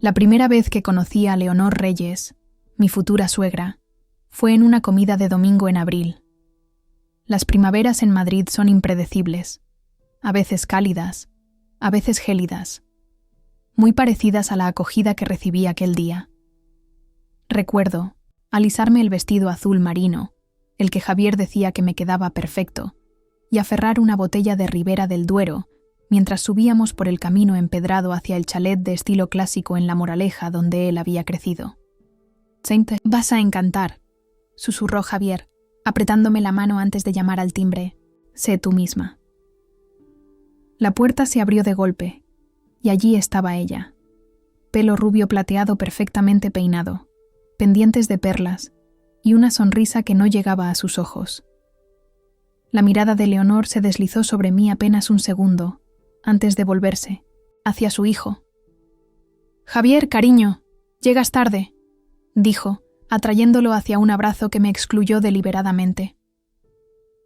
La primera vez que conocí a Leonor Reyes, mi futura suegra, fue en una comida de domingo en abril. Las primaveras en Madrid son impredecibles, a veces cálidas, a veces gélidas, muy parecidas a la acogida que recibí aquel día. Recuerdo alisarme el vestido azul marino, el que Javier decía que me quedaba perfecto, y aferrar una botella de Ribera del Duero mientras subíamos por el camino empedrado hacia el chalet de estilo clásico en La Moraleja donde él había crecido. «Te vas a encantar», susurró Javier, apretándome la mano antes de llamar al timbre. «Sé tú misma». La puerta se abrió de golpe, y allí estaba ella. Pelo rubio plateado perfectamente peinado, pendientes de perlas, y una sonrisa que no llegaba a sus ojos. La mirada de Leonor se deslizó sobre mí apenas un segundo, antes de volverse, hacia su hijo. «Javier, cariño, llegas tarde», dijo, atrayéndolo hacia un abrazo que me excluyó deliberadamente.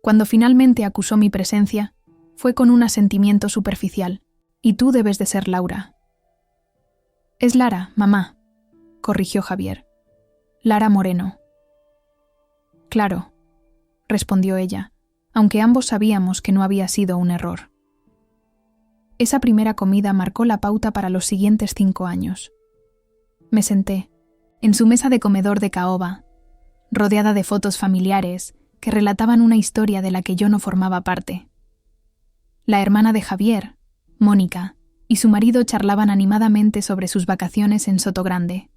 Cuando finalmente acusó mi presencia, fue con un asentimiento superficial. «Y tú debes de ser Laura». «Es Lara, mamá», corrigió Javier. «Lara Moreno». «Claro», respondió ella, aunque ambos sabíamos que no había sido un error. Esa primera comida marcó la pauta para los siguientes 5 años. Me senté, en su mesa de comedor de caoba, rodeada de fotos familiares que relataban una historia de la que yo no formaba parte. La hermana de Javier, Mónica, y su marido charlaban animadamente sobre sus vacaciones en Sotogrande.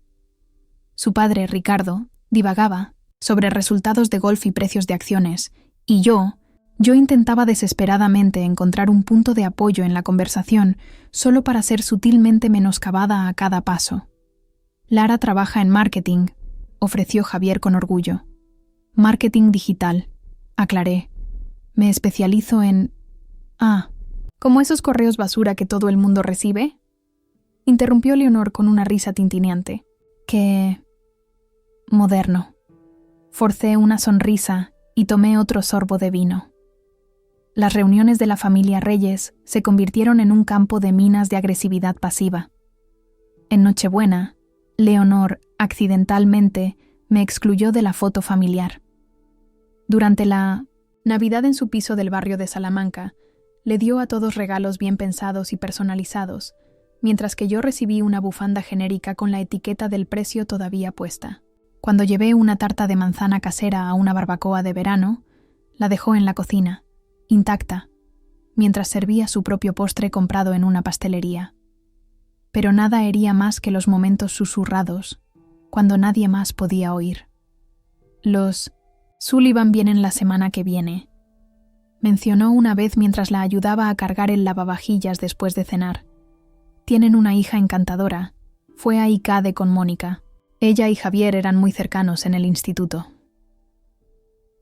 Su padre, Ricardo, divagaba sobre resultados de golf y precios de acciones, y yo intentaba desesperadamente encontrar un punto de apoyo en la conversación solo para ser sutilmente menoscabada a cada paso. «Lara trabaja en marketing», ofreció Javier con orgullo. «Marketing digital», aclaré. «Me especializo en...» «Ah, ¿como esos correos basura que todo el mundo recibe?», interrumpió Leonor con una risa tintineante. «¡Qué moderno!». Forcé una sonrisa y tomé otro sorbo de vino. Las reuniones de la familia Reyes se convirtieron en un campo de minas de agresividad pasiva. En Nochebuena, Leonor, accidentalmente, me excluyó de la foto familiar. Durante la Navidad en su piso del barrio de Salamanca, le dio a todos regalos bien pensados y personalizados, mientras que yo recibí una bufanda genérica con la etiqueta del precio todavía puesta. Cuando llevé una tarta de manzana casera a una barbacoa de verano, la dejó en la cocina, intacta, mientras servía su propio postre comprado en una pastelería. Pero nada hería más que los momentos susurrados, cuando nadie más podía oír. «Los Sullivan vienen la semana que viene», mencionó una vez mientras la ayudaba a cargar el lavavajillas después de cenar. «Tienen una hija encantadora. Fue a ICADE con Mónica. Ella y Javier eran muy cercanos en el instituto».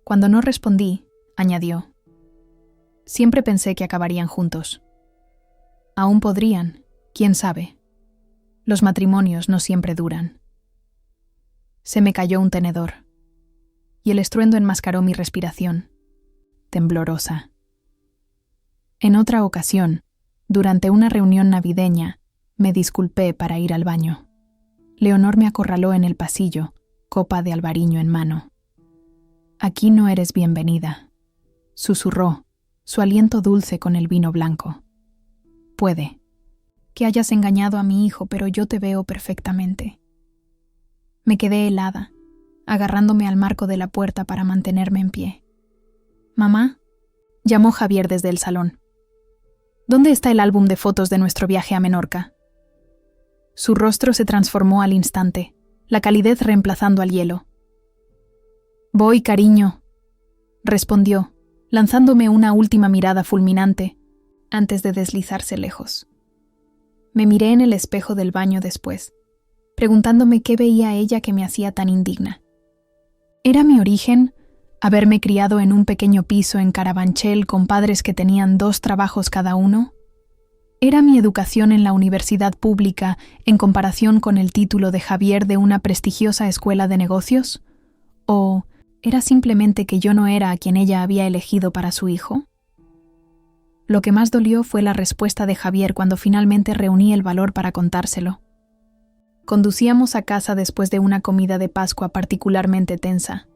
Cuando no respondí, añadió: «Siempre pensé que acabarían juntos. Aún podrían, quién sabe. Los matrimonios no siempre duran». Se me cayó un tenedor, y el estruendo enmascaró mi respiración, temblorosa. En otra ocasión, durante una reunión navideña, me disculpé para ir al baño. Leonor me acorraló en el pasillo, copa de albariño en mano. «Aquí no eres bienvenida», susurró, su aliento dulce con el vino blanco. «Puede que hayas engañado a mi hijo, pero yo te veo perfectamente». Me quedé helada, agarrándome al marco de la puerta para mantenerme en pie. «Mamá», llamó Javier desde el salón. «¿Dónde está el álbum de fotos de nuestro viaje a Menorca?». Su rostro se transformó al instante, la calidez reemplazando al hielo. «Voy, cariño», respondió, lanzándome una última mirada fulminante, antes de deslizarse lejos. Me miré en el espejo del baño después, preguntándome qué veía ella que me hacía tan indigna. ¿Era mi origen haberme criado en un pequeño piso en Carabanchel con padres que tenían 2 trabajos cada uno? ¿Era mi educación en la universidad pública en comparación con el título de Javier de una prestigiosa escuela de negocios? ¿O era simplemente que yo no era a quien ella había elegido para su hijo? Lo que más dolió fue la respuesta de Javier cuando finalmente reuní el valor para contárselo. Conducíamos a casa después de una comida de Pascua particularmente tensa,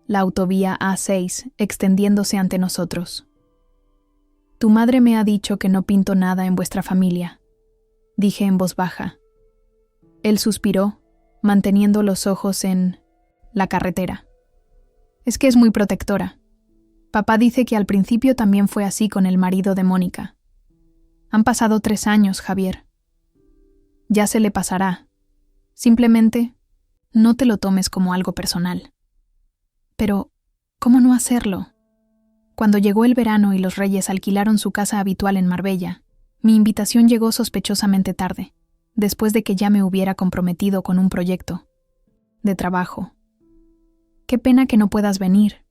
la autovía A6 extendiéndose ante nosotros. «Tu madre me ha dicho que no pinto nada en vuestra familia», dije en voz baja. Él suspiró, manteniendo los ojos en la carretera. «Es que es muy protectora. Papá dice que al principio también fue así con el marido de Mónica. Han pasado 3 años, Javier. Ya se le pasará. Simplemente, no te lo tomes como algo personal». Pero, ¿cómo no hacerlo? Cuando llegó el verano y los Reyes alquilaron su casa habitual en Marbella, mi invitación llegó sospechosamente tarde, después de que ya me hubiera comprometido con un proyecto de trabajo. «Qué pena que no puedas venir»,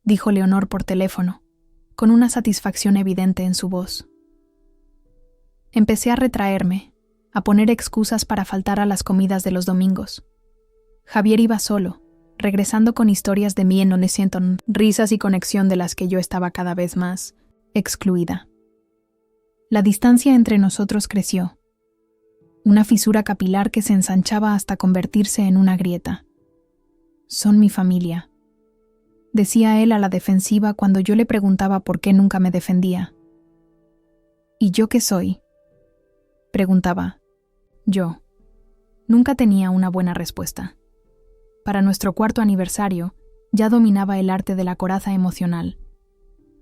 dijo Leonor por teléfono, con una satisfacción evidente en su voz. Empecé a retraerme, a poner excusas para faltar a las comidas de los domingos. Javier iba solo, regresando con historias de mí en donde siento risas y conexión de las que yo estaba cada vez más excluida. La distancia entre nosotros creció, una fisura capilar que se ensanchaba hasta convertirse en una grieta. «Son mi familia», decía él a la defensiva cuando yo le preguntaba por qué nunca me defendía. «¿Y yo qué soy?», preguntaba. Yo. Nunca tenía una buena respuesta. Para nuestro 4º aniversario, ya dominaba el arte de la coraza emocional.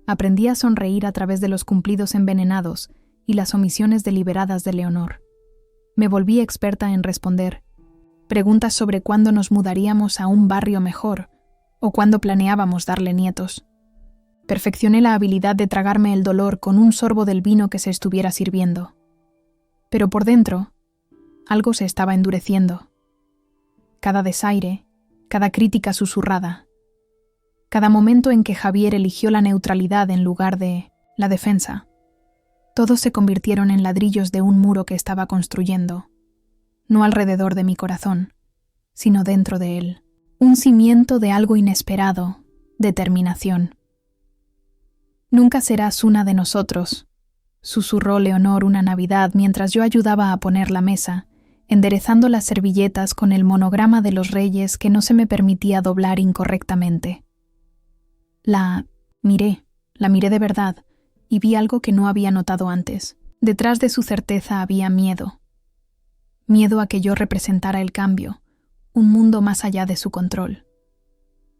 Aprendí a sonreír a través de los cumplidos envenenados y las omisiones deliberadas de Leonor. Me volví experta en responder preguntas sobre cuándo nos mudaríamos a un barrio mejor o cuándo planeábamos darle nietos. Perfeccioné la habilidad de tragarme el dolor con un sorbo del vino que se estuviera sirviendo. Pero por dentro, algo se estaba endureciendo. Cada desaire, cada crítica susurrada, cada momento en que Javier eligió la neutralidad en lugar de la defensa, todos se convirtieron en ladrillos de un muro que estaba construyendo, no alrededor de mi corazón, sino dentro de él, un cimiento de algo inesperado, determinación. «Nunca serás una de nosotros», susurró Leonor una Navidad mientras yo ayudaba a poner la mesa, enderezando las servilletas con el monograma de los Reyes que no se me permitía doblar incorrectamente. La miré de verdad, y vi algo que no había notado antes. Detrás de su certeza había miedo. Miedo a que yo representara el cambio, un mundo más allá de su control.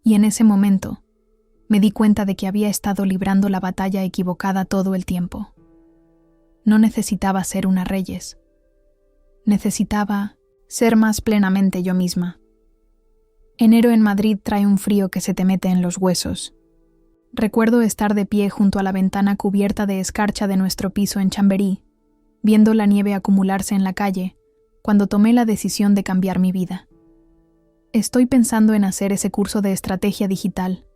Y en ese momento, me di cuenta de que había estado librando la batalla equivocada todo el tiempo. No necesitaba ser una Reyes. Necesitaba ser más plenamente yo misma. Enero en Madrid trae un frío que se te mete en los huesos. Recuerdo estar de pie junto a la ventana cubierta de escarcha de nuestro piso en Chamberí, viendo la nieve acumularse en la calle, cuando tomé la decisión de cambiar mi vida. «Estoy pensando en hacer ese curso de estrategia digital»,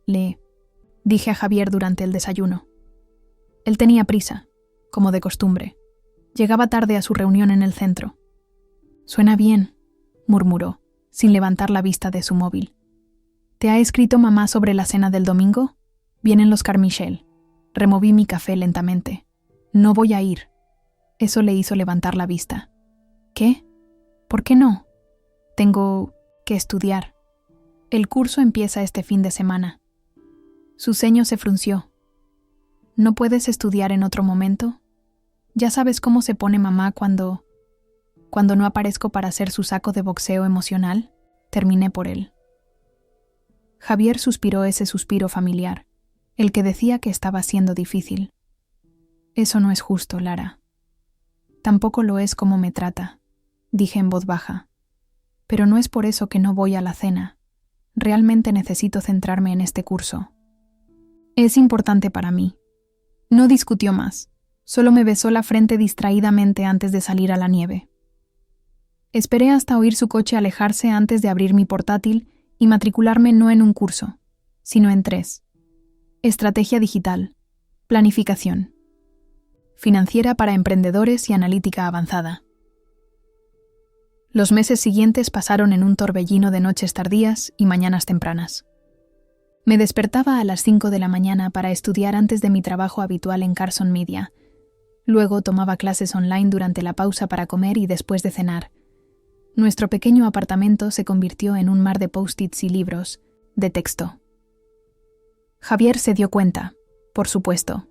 le dije a Javier durante el desayuno. Él tenía prisa, como de costumbre. Llegaba tarde a su reunión en el centro. «Suena bien», murmuró, sin levantar la vista de su móvil. «¿Te ha escrito mamá sobre la cena del domingo? Vienen los Carmichael». Removí mi café lentamente. «No voy a ir». Eso le hizo levantar la vista. «¿Qué? ¿Por qué no?» «Tengo que estudiar. El curso empieza este fin de semana». Su ceño se frunció. «¿No puedes estudiar en otro momento? Ya sabes cómo se pone mamá cuando no aparezco para hacer su saco de boxeo emocional», terminé por él. Javier suspiró ese suspiro familiar, el que decía que estaba siendo difícil. «Eso no es justo, Lara. Tampoco lo es cómo me trata», dije en voz baja. «Pero no es por eso que no voy a la cena. Realmente necesito centrarme en este curso. Es importante para mí». No discutió más. Solo me besó la frente distraídamente antes de salir a la nieve. Esperé hasta oír su coche alejarse antes de abrir mi portátil y matricularme no en un curso, sino en 3. Estrategia digital, planificación, financiera para emprendedores y analítica avanzada. Los meses siguientes pasaron en un torbellino de noches tardías y mañanas tempranas. Me despertaba a las 5 de la mañana para estudiar antes de mi trabajo habitual en Carson Media. Luego tomaba clases online durante la pausa para comer y después de cenar. Nuestro pequeño apartamento se convirtió en un mar de post-its y libros de texto. Javier se dio cuenta, por supuesto,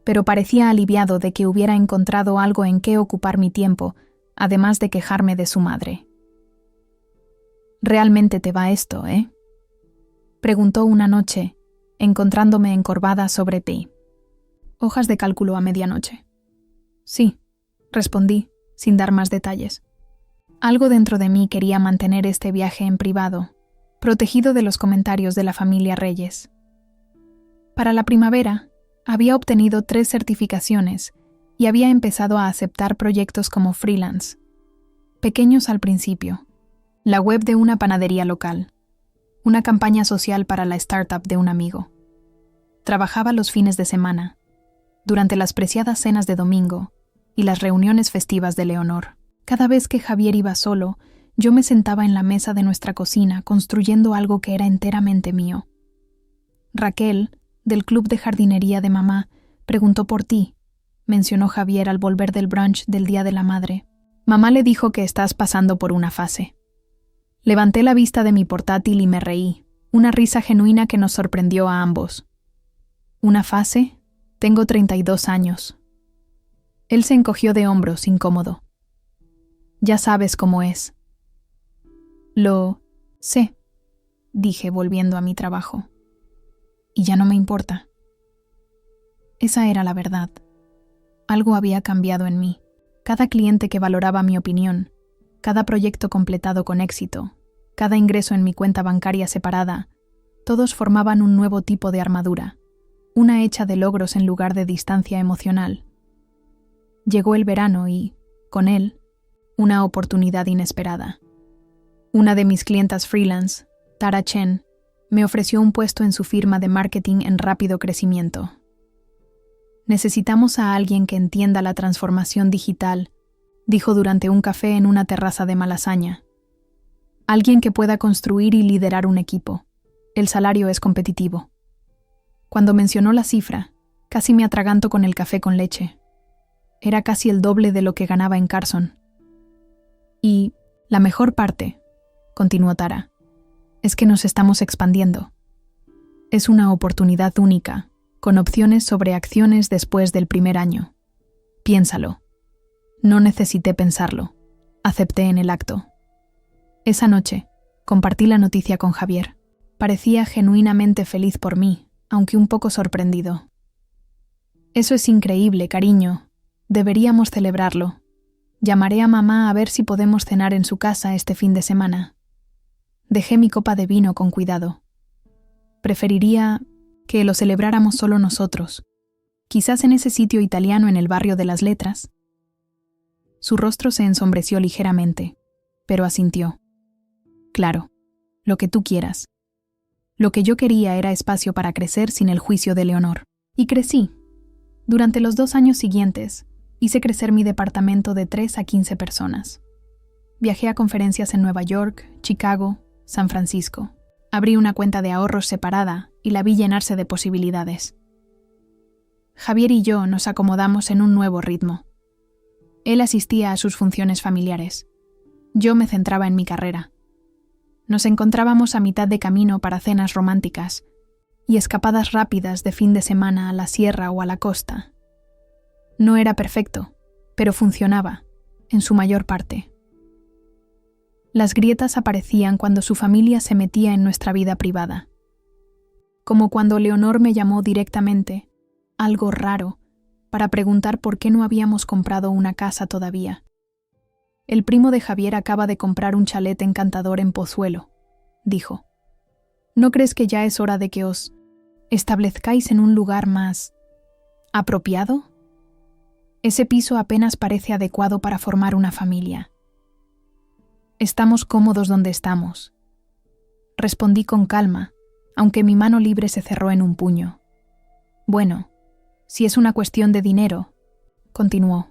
pero parecía aliviado de que hubiera encontrado algo en qué ocupar mi tiempo, además de quejarme de su madre. «¿Realmente te va esto, eh?», preguntó una noche, encontrándome encorvada sobre pi. Hojas de cálculo a medianoche. «Sí», respondí, sin dar más detalles. Algo dentro de mí quería mantener este viaje en privado, protegido de los comentarios de la familia Reyes. Para la primavera, había obtenido 3 certificaciones y había empezado a aceptar proyectos como freelance. Pequeños al principio, la web de una panadería local, una campaña social para la startup de un amigo. Trabajaba los fines de semana, durante las preciadas cenas de domingo y las reuniones festivas de Leonor. Cada vez que Javier iba solo, yo me sentaba en la mesa de nuestra cocina construyendo algo que era enteramente mío. Raquel, del club de jardinería de mamá, preguntó por ti, mencionó Javier al volver del brunch del Día de la Madre. Mamá le dijo que estás pasando por una fase. Levanté la vista de mi portátil y me reí, una risa genuina que nos sorprendió a ambos. ¿Una fase? Tengo 32 años. Él se encogió de hombros, incómodo. Ya sabes cómo es. Lo sé, dije volviendo a mi trabajo. Y ya no me importa. Esa era la verdad. Algo había cambiado en mí. Cada cliente que valoraba mi opinión, cada proyecto completado con éxito, cada ingreso en mi cuenta bancaria separada, todos formaban un nuevo tipo de armadura, una hecha de logros en lugar de distancia emocional. Llegó el verano y, con él, una oportunidad inesperada. Una de mis clientas freelance, Tara Chen, me ofreció un puesto en su firma de marketing en rápido crecimiento. Necesitamos a alguien que entienda la transformación digital, dijo durante un café en una terraza de Malasaña. Alguien que pueda construir y liderar un equipo. El salario es competitivo. Cuando mencionó la cifra, casi me atraganto con el café con leche. Era casi el doble de lo que ganaba en Carson. Y la mejor parte, continuó Tara, es que nos estamos expandiendo. Es una oportunidad única, con opciones sobre acciones después del primer año. Piénsalo. No necesité pensarlo. Acepté en el acto. Esa noche, compartí la noticia con Javier. Parecía genuinamente feliz por mí, aunque un poco sorprendido. Eso es increíble, cariño. Deberíamos celebrarlo. Llamaré a mamá a ver si podemos cenar en su casa este fin de semana. Dejé mi copa de vino con cuidado. Preferiría que lo celebráramos solo nosotros, quizás en ese sitio italiano en el barrio de las Letras. Su rostro se ensombreció ligeramente, pero asintió. Claro, lo que tú quieras. Lo que yo quería era espacio para crecer sin el juicio de Leonor. Y crecí. Durante los 2 años siguientes, hice crecer mi departamento de 3 a 15 personas. Viajé a conferencias en Nueva York, Chicago, San Francisco. Abrí una cuenta de ahorros separada y la vi llenarse de posibilidades. Javier y yo nos acomodamos en un nuevo ritmo. Él asistía a sus funciones familiares. Yo me centraba en mi carrera. Nos encontrábamos a mitad de camino para cenas románticas y escapadas rápidas de fin de semana a la sierra o a la costa. No era perfecto, pero funcionaba, en su mayor parte. Las grietas aparecían cuando su familia se metía en nuestra vida privada. Como cuando Leonor me llamó directamente, algo raro, para preguntar por qué no habíamos comprado una casa todavía. El primo de Javier acaba de comprar un chalet encantador en Pozuelo, dijo. ¿No crees que ya es hora de que os establezcáis en un lugar más apropiado? Ese piso apenas parece adecuado para formar una familia. Estamos cómodos donde estamos. Respondí con calma, aunque mi mano libre se cerró en un puño. Bueno, si es una cuestión de dinero, continuó.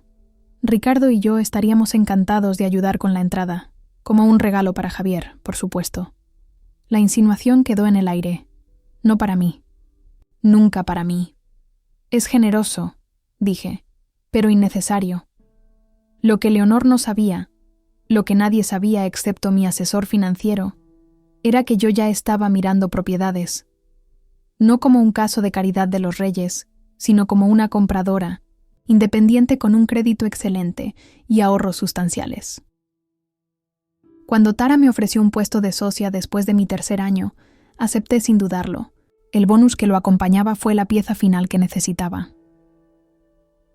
Ricardo y yo estaríamos encantados de ayudar con la entrada, como un regalo para Javier, por supuesto. La insinuación quedó en el aire. No para mí. Nunca para mí. Es generoso, dije, pero innecesario. Lo que Leonor no sabía Lo que nadie sabía excepto mi asesor financiero era que yo ya estaba mirando propiedades, no como un caso de caridad de los reyes, sino como una compradora, independiente con un crédito excelente y ahorros sustanciales. Cuando Tara me ofreció un puesto de socia después de mi tercer año, acepté sin dudarlo. El bonus que lo acompañaba fue la pieza final que necesitaba.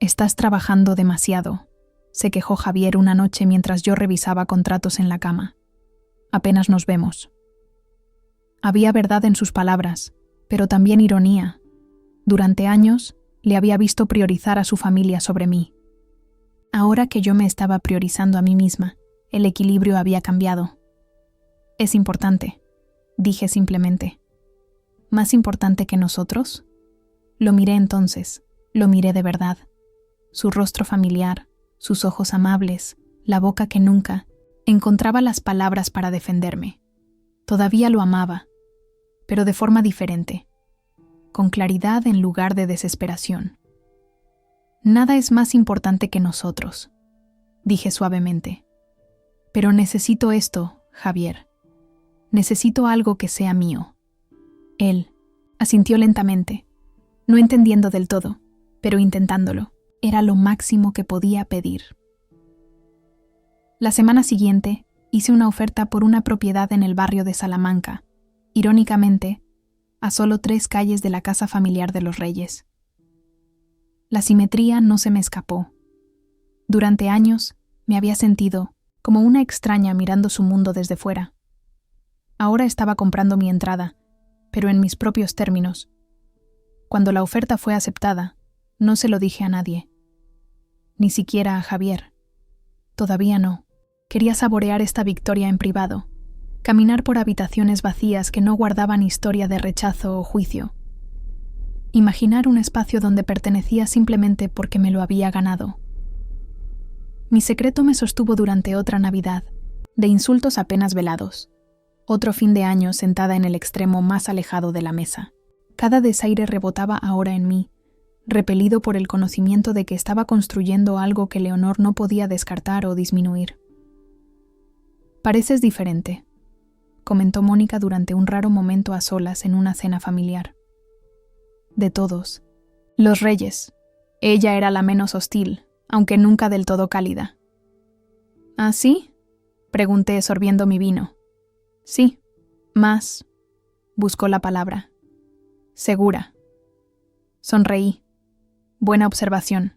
«Estás trabajando demasiado», se quejó Javier una noche mientras yo revisaba contratos en la cama. «Apenas nos vemos». Había verdad en sus palabras, pero también ironía. Durante años, le había visto priorizar a su familia sobre mí. Ahora que yo me estaba priorizando a mí misma, el equilibrio había cambiado. «Es importante», dije simplemente. «¿Más importante que nosotros?» Lo miré entonces, lo miré de verdad. Su rostro familiar, sus ojos amables, la boca que nunca encontraba las palabras para defenderme. Todavía lo amaba, pero de forma diferente, con claridad en lugar de desesperación. «Nada es más importante que nosotros», dije suavemente. «Pero necesito esto, Javier. Necesito algo que sea mío». Él asintió lentamente, no entendiendo del todo, pero intentándolo. Era lo máximo que podía pedir. La semana siguiente, hice una oferta por una propiedad en el barrio de Salamanca, irónicamente, a solo 3 calles de la casa familiar de los Reyes. La simetría no se me escapó. Durante años, me había sentido como una extraña mirando su mundo desde fuera. Ahora estaba comprando mi entrada, pero en mis propios términos. Cuando la oferta fue aceptada, no se lo dije a nadie. Ni siquiera a Javier. Todavía no. Quería saborear esta victoria en privado, caminar por habitaciones vacías que no guardaban historia de rechazo o juicio. Imaginar un espacio donde pertenecía simplemente porque me lo había ganado. Mi secreto me sostuvo durante otra Navidad, de insultos apenas velados. Otro fin de año sentada en el extremo más alejado de la mesa. Cada desaire rebotaba ahora en mí, repelido por el conocimiento de que estaba construyendo algo que Leonor no podía descartar o disminuir. «Pareces diferente», comentó Mónica durante un raro momento a solas en una cena familiar. De todos, los Reyes. Ella era la menos hostil, aunque nunca del todo cálida. «¿Ah, sí?», pregunté sorbiendo mi vino. «Sí, más», buscó la palabra. «Segura». Sonreí. Buena observación.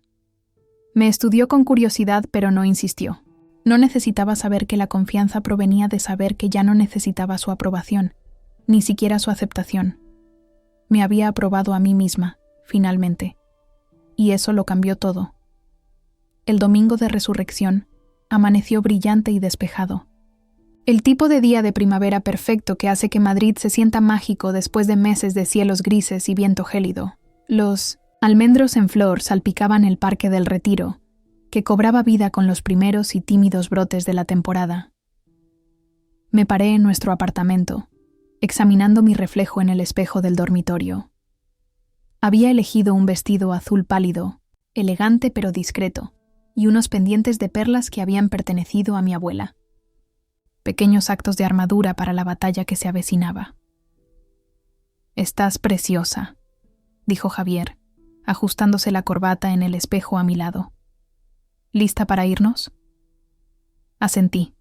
Me estudió con curiosidad, pero no insistió. No necesitaba saber que la confianza provenía de saber que ya no necesitaba su aprobación, ni siquiera su aceptación. Me había aprobado a mí misma, finalmente. Y eso lo cambió todo. El domingo de resurrección amaneció brillante y despejado. El tipo de día de primavera perfecto que hace que Madrid se sienta mágico después de meses de cielos grises y viento gélido. Los almendros en flor salpicaban el Parque del Retiro, que cobraba vida con los primeros y tímidos brotes de la temporada. Me paré en nuestro apartamento, examinando mi reflejo en el espejo del dormitorio. Había elegido un vestido azul pálido, elegante pero discreto, y unos pendientes de perlas que habían pertenecido a mi abuela. Pequeños actos de armadura para la batalla que se avecinaba. «Estás preciosa», dijo Javier, ajustándose la corbata en el espejo a mi lado. «¿Lista para irnos?». Asentí,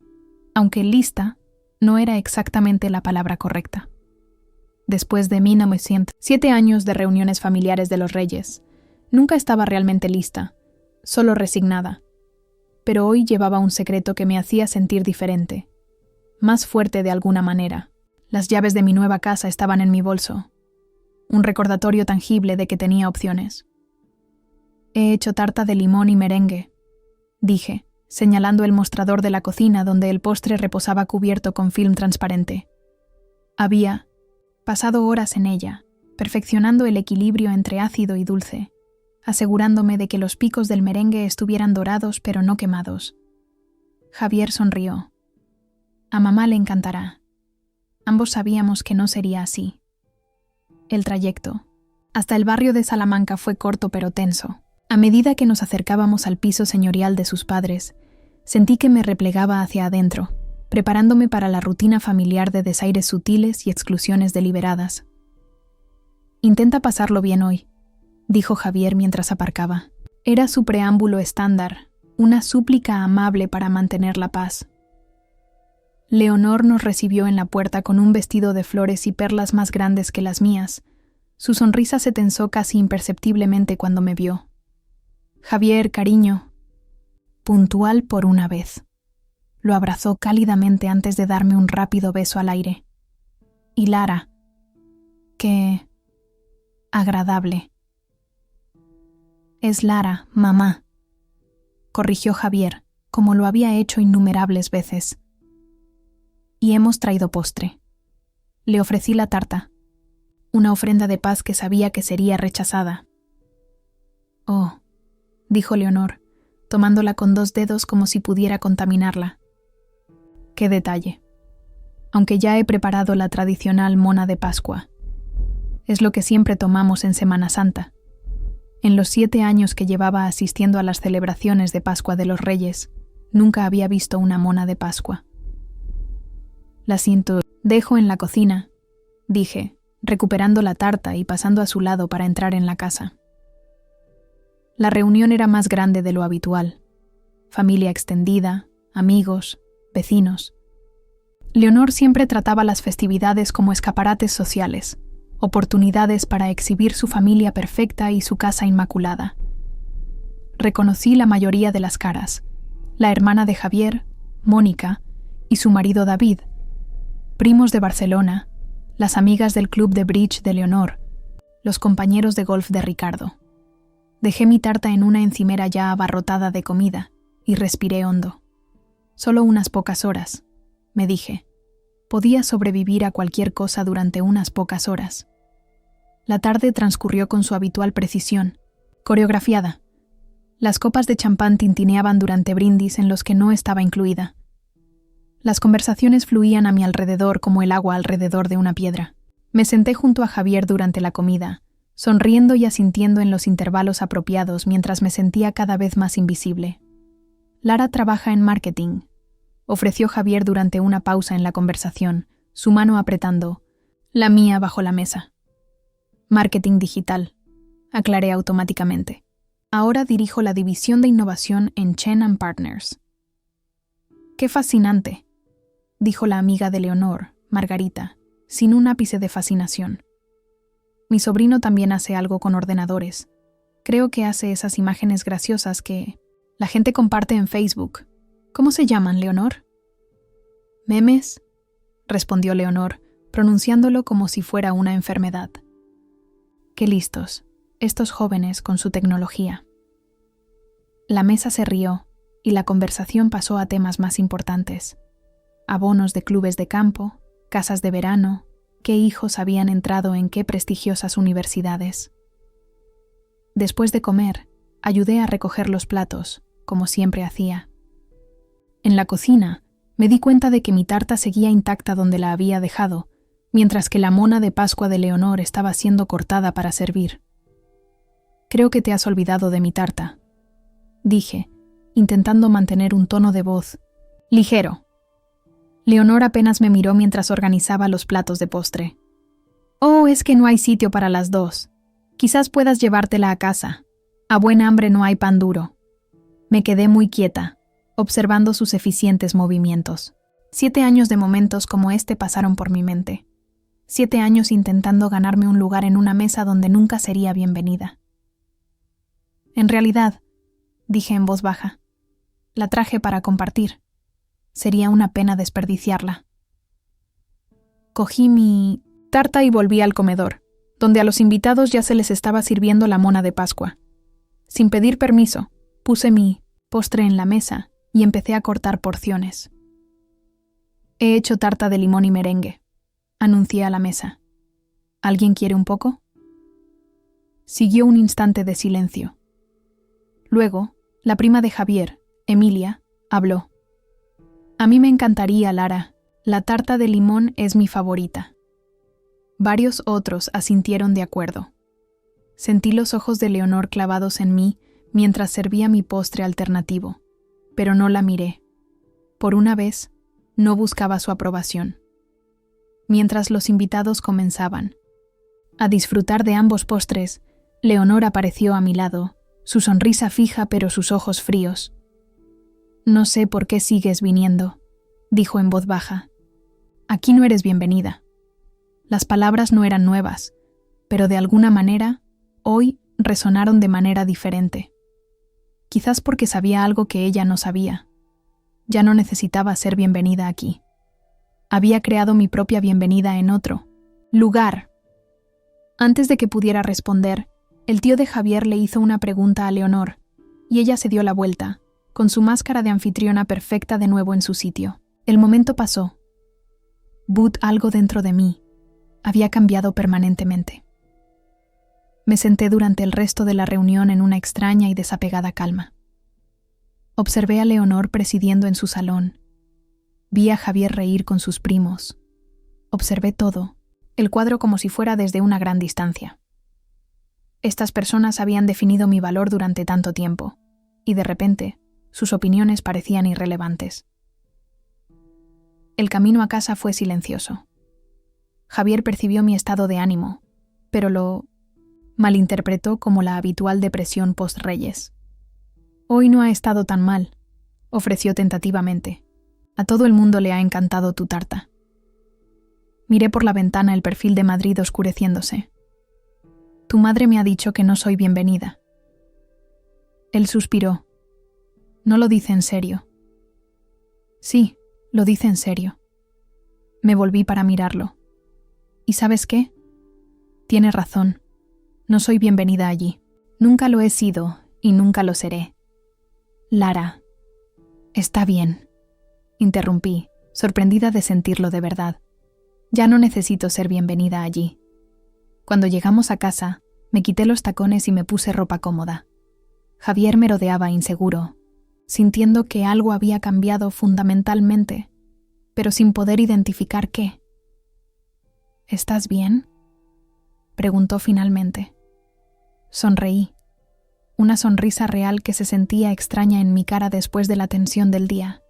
aunque lista no era exactamente la palabra correcta. Después de 1907 años de reuniones familiares de los Reyes, nunca estaba realmente lista, solo resignada. Pero hoy llevaba un secreto que me hacía sentir diferente, más fuerte de alguna manera. Las llaves de mi nueva casa estaban en mi bolso. Un recordatorio tangible de que tenía opciones. «He hecho tarta de limón y merengue», dije, señalando el mostrador de la cocina donde el postre reposaba cubierto con film transparente. Había pasado horas en ella, perfeccionando el equilibrio entre ácido y dulce, asegurándome de que los picos del merengue estuvieran dorados pero no quemados. Javier sonrió. «A mamá le encantará». Ambos sabíamos que no sería así. El trayecto hasta el barrio de Salamanca fue corto pero tenso. A medida que nos acercábamos al piso señorial de sus padres, Sentí que me replegaba hacia adentro, preparándome para la rutina familiar de desaires sutiles y exclusiones deliberadas. «Intenta pasarlo bien hoy», dijo Javier mientras aparcaba. Era su preámbulo estándar, una súplica amable para mantener la paz. Leonor nos recibió en la puerta con un vestido de flores y perlas más grandes que las mías. Su sonrisa se tensó casi imperceptiblemente cuando me vio. «Javier, cariño», puntual por una vez. Lo abrazó cálidamente antes de darme un rápido beso al aire. «Y Lara, qué agradable». «Es Lara, mamá», corrigió Javier, como lo había hecho innumerables veces. «Y hemos traído postre». Le ofrecí la tarta, una ofrenda de paz que sabía que sería rechazada. «Oh», dijo Leonor, tomándola con 2 dedos como si pudiera contaminarla. «Qué detalle. Aunque ya he preparado la tradicional mona de Pascua. Es lo que siempre tomamos en Semana Santa. En los 7 años que llevaba asistiendo a las celebraciones de Pascua de los Reyes, nunca había visto una mona de Pascua». «La siento, dejo en la cocina», dije, recuperando la tarta y pasando a su lado para entrar en la casa. La reunión era más grande de lo habitual. Familia extendida, amigos, vecinos. Leonor siempre trataba las festividades como escaparates sociales, oportunidades para exhibir su familia perfecta y su casa inmaculada. Reconocí la mayoría de las caras: la hermana de Javier, Mónica, y su marido David, primos de Barcelona, las amigas del club de bridge de Leonor, los compañeros de golf de Ricardo. Dejé mi tarta en una encimera ya abarrotada de comida y respiré hondo. Solo unas pocas horas, me dije. Podía sobrevivir a cualquier cosa durante unas pocas horas. La tarde transcurrió con su habitual precisión, coreografiada. Las copas de champán tintineaban durante brindis en los que no estaba incluida. Las conversaciones fluían a mi alrededor como el agua alrededor de una piedra. Me senté junto a Javier durante la comida, sonriendo y asintiendo en los intervalos apropiados mientras me sentía cada vez más invisible. «Lara trabaja en marketing», ofreció Javier durante una pausa en la conversación, su mano apretando, la mía bajo la mesa. «Marketing digital», aclaré automáticamente. «Ahora dirijo la división de innovación en Chen & Partners». «Qué fascinante», dijo la amiga de Leonor, Margarita, sin un ápice de fascinación. «Mi sobrino también hace algo con ordenadores. Creo que hace esas imágenes graciosas que la gente comparte en Facebook. ¿Cómo se llaman, Leonor?» «Memes», respondió Leonor, pronunciándolo como si fuera una enfermedad. «Qué listos, estos jóvenes con su tecnología». La mesa se rió y la conversación pasó a temas más importantes. Abonos de clubes de campo, casas de verano, qué hijos habían entrado en qué prestigiosas universidades. Después de comer, ayudé a recoger los platos, como siempre hacía. En la cocina, me di cuenta de que mi tarta seguía intacta donde la había dejado, mientras que la mona de Pascua de Leonor estaba siendo cortada para servir. «Creo que te has olvidado de mi tarta», dije, intentando mantener un tono de voz ligero. Leonor apenas me miró mientras organizaba los platos de postre. «Oh, es que no hay sitio para las 2. Quizás puedas llevártela a casa. A buen hambre no hay pan duro». Me quedé muy quieta, observando sus eficientes movimientos. 7 años de momentos como este pasaron por mi mente. 7 años intentando ganarme un lugar en una mesa donde nunca sería bienvenida. «En realidad», dije en voz baja, «la traje para compartir. Sería una pena desperdiciarla». Cogí mi tarta y volví al comedor, donde a los invitados ya se les estaba sirviendo la mona de Pascua. Sin pedir permiso, puse mi postre en la mesa y empecé a cortar porciones. «He hecho tarta de limón y merengue», anuncié a la mesa. «¿Alguien quiere un poco?». Siguió un instante de silencio. Luego, la prima de Javier, Emilia, habló. «A mí me encantaría, Lara. La tarta de limón es mi favorita». Varios otros asintieron de acuerdo. Sentí los ojos de Leonor clavados en mí mientras servía mi postre alternativo. pero no la miré. Por una vez, no buscaba su aprobación. Mientras los invitados comenzaban a disfrutar de ambos postres, Leonor apareció a mi lado, su sonrisa fija pero sus ojos fríos. «No sé por qué sigues viniendo», dijo en voz baja. «Aquí no eres bienvenida». Las palabras no eran nuevas, pero de alguna manera, hoy resonaron de manera diferente. Quizás porque sabía algo que ella no sabía. Ya no necesitaba ser bienvenida aquí. Había creado mi propia bienvenida en otro lugar. Antes de que pudiera responder, el tío de Javier le hizo una pregunta a Leonor, y ella se dio la vuelta, con su máscara de anfitriona perfecta de nuevo en su sitio. El momento pasó. Algo dentro de mí había cambiado permanentemente. Me senté durante el resto de la reunión en una extraña y desapegada calma. Observé a Leonor presidiendo en su salón. Vi a Javier reír con sus primos. Observé todo, el cuadro como si fuera desde una gran distancia. Estas personas habían definido mi valor durante tanto tiempo, y de repente, sus opiniones parecían irrelevantes. El camino a casa fue silencioso. Javier percibió mi estado de ánimo, pero lo malinterpretó como la habitual depresión post-Reyes. «Hoy no ha estado tan mal», ofreció tentativamente. «A todo el mundo le ha encantado tu tarta». Miré por la ventana el perfil de Madrid oscureciéndose. «Tu madre me ha dicho que no soy bienvenida». Él suspiró. «No lo dice en serio». «Sí, lo dice en serio». Me volví para mirarlo. «¿Y sabes qué? Tiene razón. No soy bienvenida allí. Nunca lo he sido y nunca lo seré». «Lara». «Está bien», interrumpí, sorprendida de sentirlo de verdad. «Ya no necesito ser bienvenida allí». Cuando llegamos a casa, me quité los tacones y me puse ropa cómoda. Javier me rodeaba inseguro, sintiendo que algo había cambiado fundamentalmente, pero sin poder identificar qué. «¿Estás bien?», preguntó finalmente. Sonreí, una sonrisa real que se sentía extraña en mi cara después de la tensión del día.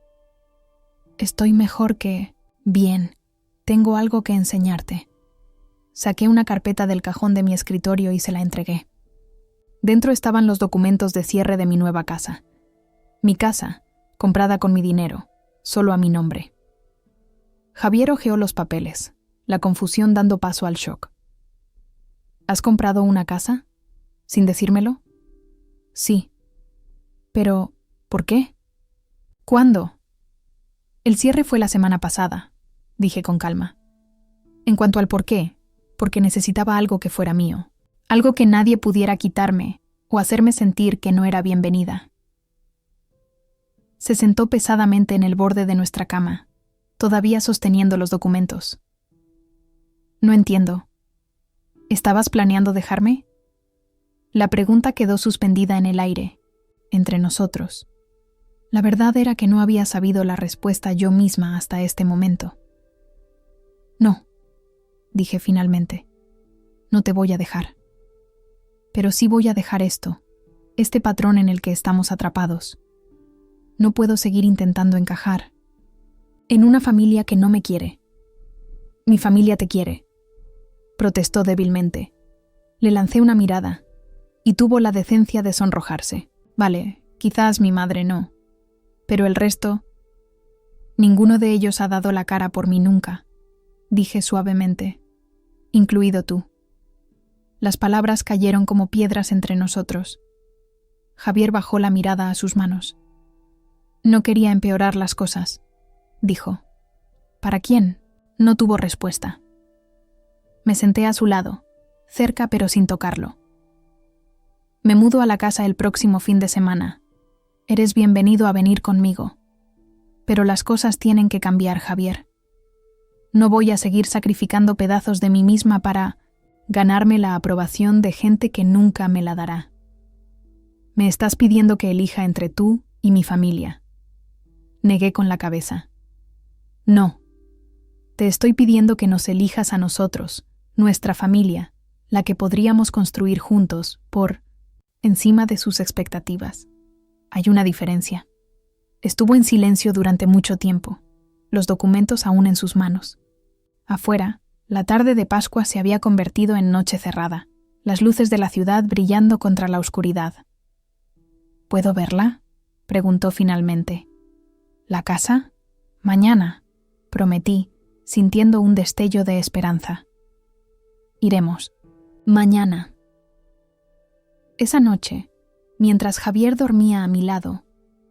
«Estoy mejor que bien. Tengo algo que enseñarte». Saqué una carpeta del cajón de mi escritorio y se la entregué. Dentro estaban los documentos de cierre de mi nueva casa. Mi casa, comprada con mi dinero, solo a mi nombre. Javier hojeó los papeles, la confusión dando paso al shock. «¿Has comprado una casa? ¿Sin decírmelo?» «Sí». «Pero, ¿por qué? ¿Cuándo?» «El cierre fue la semana pasada», dije con calma. «En cuanto al por qué, porque necesitaba algo que fuera mío, algo que nadie pudiera quitarme o hacerme sentir que no era bienvenida». Se sentó pesadamente en el borde de nuestra cama, todavía sosteniendo los documentos. «No entiendo. ¿Estabas planeando dejarme?» La pregunta quedó suspendida en el aire, entre nosotros. La verdad era que no había sabido la respuesta yo misma hasta este momento. «No», dije finalmente. «No te voy a dejar. Pero sí voy a dejar esto, este patrón en el que estamos atrapados. No puedo seguir intentando encajar en una familia que no me quiere». «Mi familia te quiere», protestó débilmente. Le lancé una mirada, y tuvo la decencia de sonrojarse. «Vale, quizás mi madre no. Pero el resto, ninguno de ellos ha dado la cara por mí nunca», dije suavemente, «incluido tú». Las palabras cayeron como piedras entre nosotros. Javier bajó la mirada a sus manos. «No quería empeorar las cosas», dijo. «¿Para quién?». No tuvo respuesta. Me senté a su lado, cerca pero sin tocarlo. «Me mudo a la casa el próximo fin de semana. Eres bienvenido a venir conmigo. Pero las cosas tienen que cambiar, Javier. No voy a seguir sacrificando pedazos de mí misma para ganarme la aprobación de gente que nunca me la dará. Me estás pidiendo que elija entre tú y mi familia». Negué con la cabeza. «No. Te estoy pidiendo que nos elijas a nosotros, nuestra familia, la que podríamos construir juntos, por encima de sus expectativas. Hay una diferencia». Estuvo en silencio durante mucho tiempo, los documentos aún en sus manos. Afuera, la tarde de Pascua se había convertido en noche cerrada, las luces de la ciudad brillando contra la oscuridad. ¿Puedo verla?, preguntó finalmente. ¿La casa? Mañana, prometí, sintiendo un destello de esperanza. Iremos. Mañana. Esa noche, mientras Javier dormía a mi lado,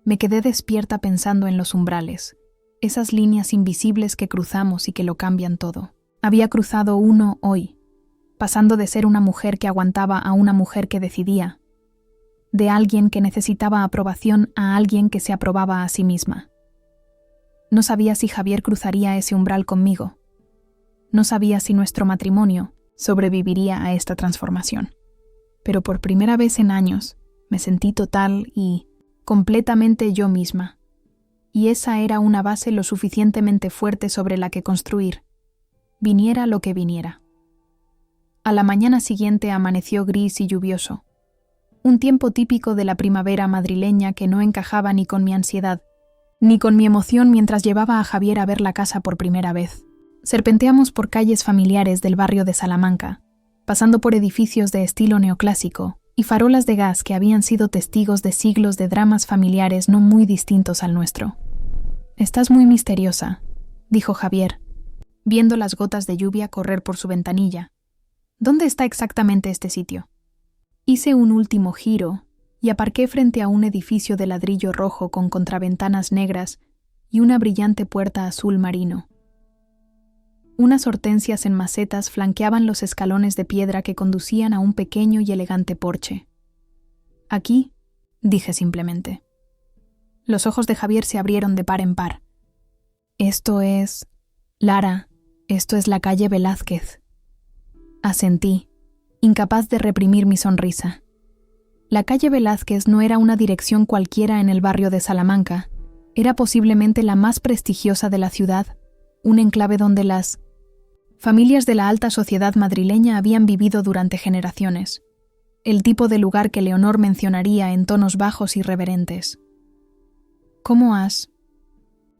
me quedé despierta pensando en los umbrales, esas líneas invisibles que cruzamos y que lo cambian todo. Había cruzado uno hoy, pasando de ser una mujer que aguantaba a una mujer que decidía, de alguien que necesitaba aprobación a alguien que se aprobaba a sí misma. No sabía si Javier cruzaría ese umbral conmigo. No sabía si nuestro matrimonio sobreviviría a esta transformación. Pero por primera vez en años me sentí total y completamente yo misma. Y esa era una base lo suficientemente fuerte sobre la que construir, viniera lo que viniera. A la mañana siguiente amaneció gris y lluvioso. Un tiempo típico de la primavera madrileña que no encajaba ni con mi ansiedad, ni con mi emoción mientras llevaba a Javier a ver la casa por primera vez. Serpenteamos por calles familiares del barrio de Salamanca, pasando por edificios de estilo neoclásico y farolas de gas que habían sido testigos de siglos de dramas familiares no muy distintos al nuestro. «Estás muy misteriosa», dijo Javier, viendo las gotas de lluvia correr por su ventanilla. «¿Dónde está exactamente este sitio?» Hice un último giro y aparqué frente a un edificio de ladrillo rojo con contraventanas negras y una brillante puerta azul marino. Unas hortensias en macetas flanqueaban los escalones de piedra que conducían a un pequeño y elegante porche. «Aquí», dije simplemente. Los ojos de Javier se abrieron de par en par. «Esto es... Lara, esto es la calle Velázquez». Asentí, incapaz de reprimir mi sonrisa. La calle Velázquez no era una dirección cualquiera en el barrio de Salamanca, era posiblemente la más prestigiosa de la ciudad, un enclave donde las familias de la alta sociedad madrileña habían vivido durante generaciones, el tipo de lugar que Leonor mencionaría en tonos bajos y reverentes. «¿Cómo has...?»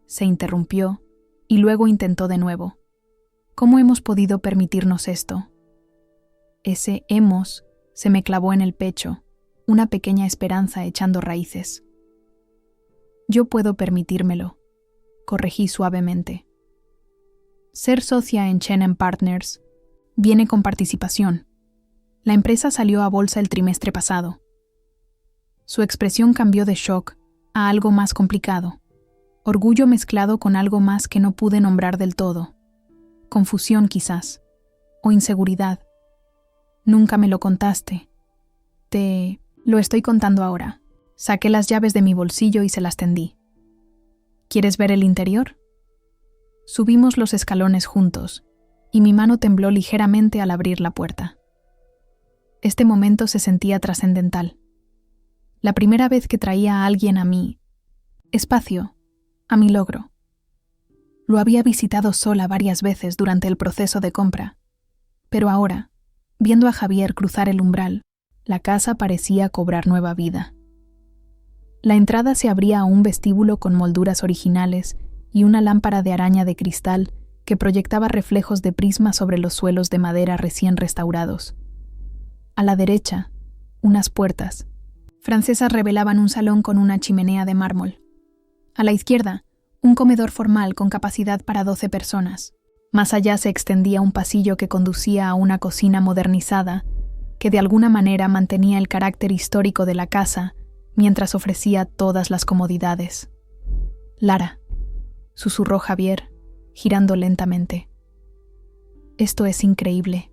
Se interrumpió y luego intentó de nuevo. «¿Cómo hemos podido permitirnos esto?» Ese hemos se me clavó en el pecho, una pequeña esperanza echando raíces. «Yo puedo permitírmelo», corregí suavemente. Ser socia en Chen & Partners viene con participación. La empresa salió a bolsa el trimestre pasado. Su expresión cambió de shock a algo más complicado, orgullo mezclado con algo más que no pude nombrar del todo, confusión quizás, o inseguridad. «Nunca me lo contaste. Te lo estoy contando ahora». Saqué las llaves de mi bolsillo y se las tendí. «¿Quieres ver el interior?» Subimos los escalones juntos, y mi mano tembló ligeramente al abrir la puerta. Este momento se sentía trascendental. La primera vez que traía a alguien a mi espacio, a mi logro. Lo había visitado sola varias veces durante el proceso de compra, pero ahora, viendo a Javier cruzar el umbral, la casa parecía cobrar nueva vida. La entrada se abría a un vestíbulo con molduras originales y una lámpara de araña de cristal que proyectaba reflejos de prisma sobre los suelos de madera recién restaurados. A la derecha, unas puertas francesas revelaban un salón con una chimenea de mármol. A la izquierda, un comedor formal con capacidad para 12 personas. Más allá se extendía un pasillo que conducía a una cocina modernizada que de alguna manera mantenía el carácter histórico de la casa mientras ofrecía todas las comodidades. «Lara», susurró Javier, girando lentamente. «Esto es increíble».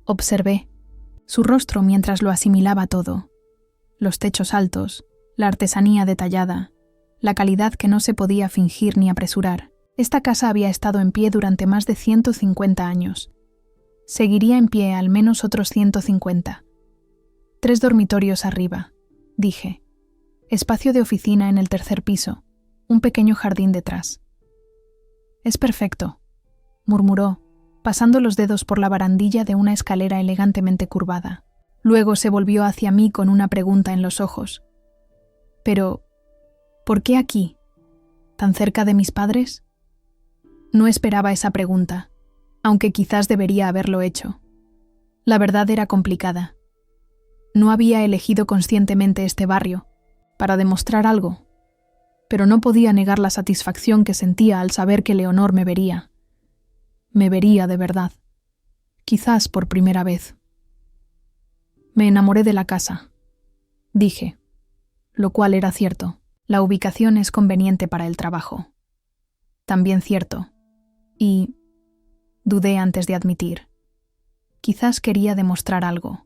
Observé su rostro mientras lo asimilaba todo. Los techos altos, la artesanía detallada, la calidad que no se podía fingir ni apresurar. Esta casa había estado en pie durante más de 150 años. Seguiría en pie al menos otros 150. 3 dormitorios arriba, dije. Espacio de oficina en el tercer piso, un pequeño jardín detrás. «Es perfecto», murmuró, pasando los dedos por la barandilla de una escalera elegantemente curvada. Luego se volvió hacia mí con una pregunta en los ojos. «Pero, ¿Por qué aquí? ¿Tan cerca de mis padres? No esperaba esa pregunta, aunque quizás debería haberlo hecho. La verdad era complicada. No había elegido conscientemente este barrio para demostrar algo, pero no podía negar la satisfacción que sentía al saber que Leonor me vería. Me vería de verdad, quizás por primera vez. Me enamoré de la casa, dije, lo cual era cierto. La ubicación es conveniente para el trabajo. También cierto. Y dudé antes de admitir. Quizás quería demostrar algo,